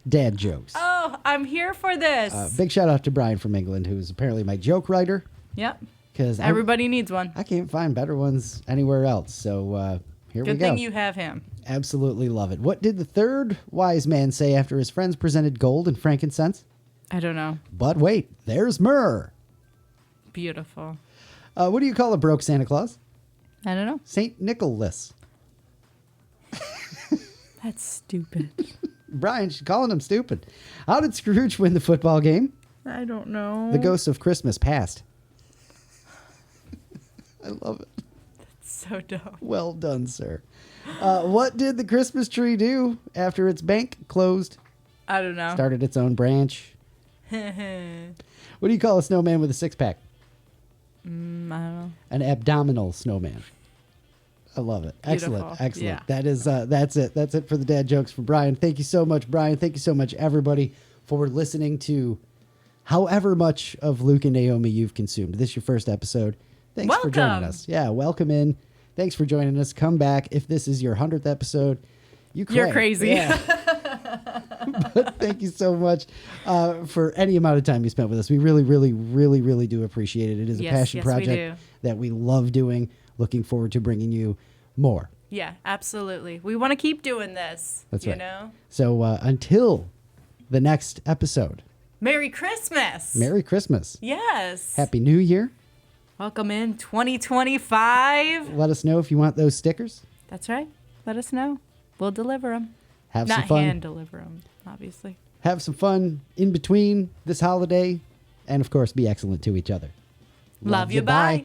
dad jokes. Oh, I'm here for this. Big shout out to Brian from England, who is apparently my joke writer. Yep. Because Everybody needs one. I can't find better ones anywhere else. So here we Good go. thing you have him. Absolutely love it. What did the third wise man say after his friends presented gold and frankincense? I don't know. But wait, there's myrrh. Beautiful. What do you call a broke Santa Claus? I don't know. Saint Nicholas. That's stupid. Brian, she's calling him stupid. How did Scrooge win the football game? I don't know. The ghost of Christmas passed. I love it. So dumb. Well done, sir. What did the Christmas tree do after its bank closed? I don't know. Started its own branch. What do you call a snowman with a six-pack? I don't know. An abdominal snowman. I love it. Beautiful. Excellent. Excellent. Yeah. That is that's it. That's it for the dad jokes from Brian. Thank you so much, Brian. Thank you so much, everybody, for listening to however much of Luke and Naomi you've consumed. This is your first episode. Thanks for joining Welcome. us. Yeah, welcome in. Thanks for joining us. Come back if this is your 100th episode. You're crazy. Yeah. But thank you so much for any amount of time you spent with us. We really, really, really, really do appreciate it. It is a passion yes, we project do. that we love doing. Looking forward to bringing you more. Yeah, absolutely. We want to keep doing this. That's you right. know? So until the next episode, Merry Christmas. Merry Christmas. Yes. Happy New Year. Welcome in 2025. Let us know if you want those stickers. That's right. Let us know. We'll deliver them. Have Not some fun. hand deliver them, obviously. Have some fun in between this holiday. And, of course, be excellent to each other. Love you. Bye.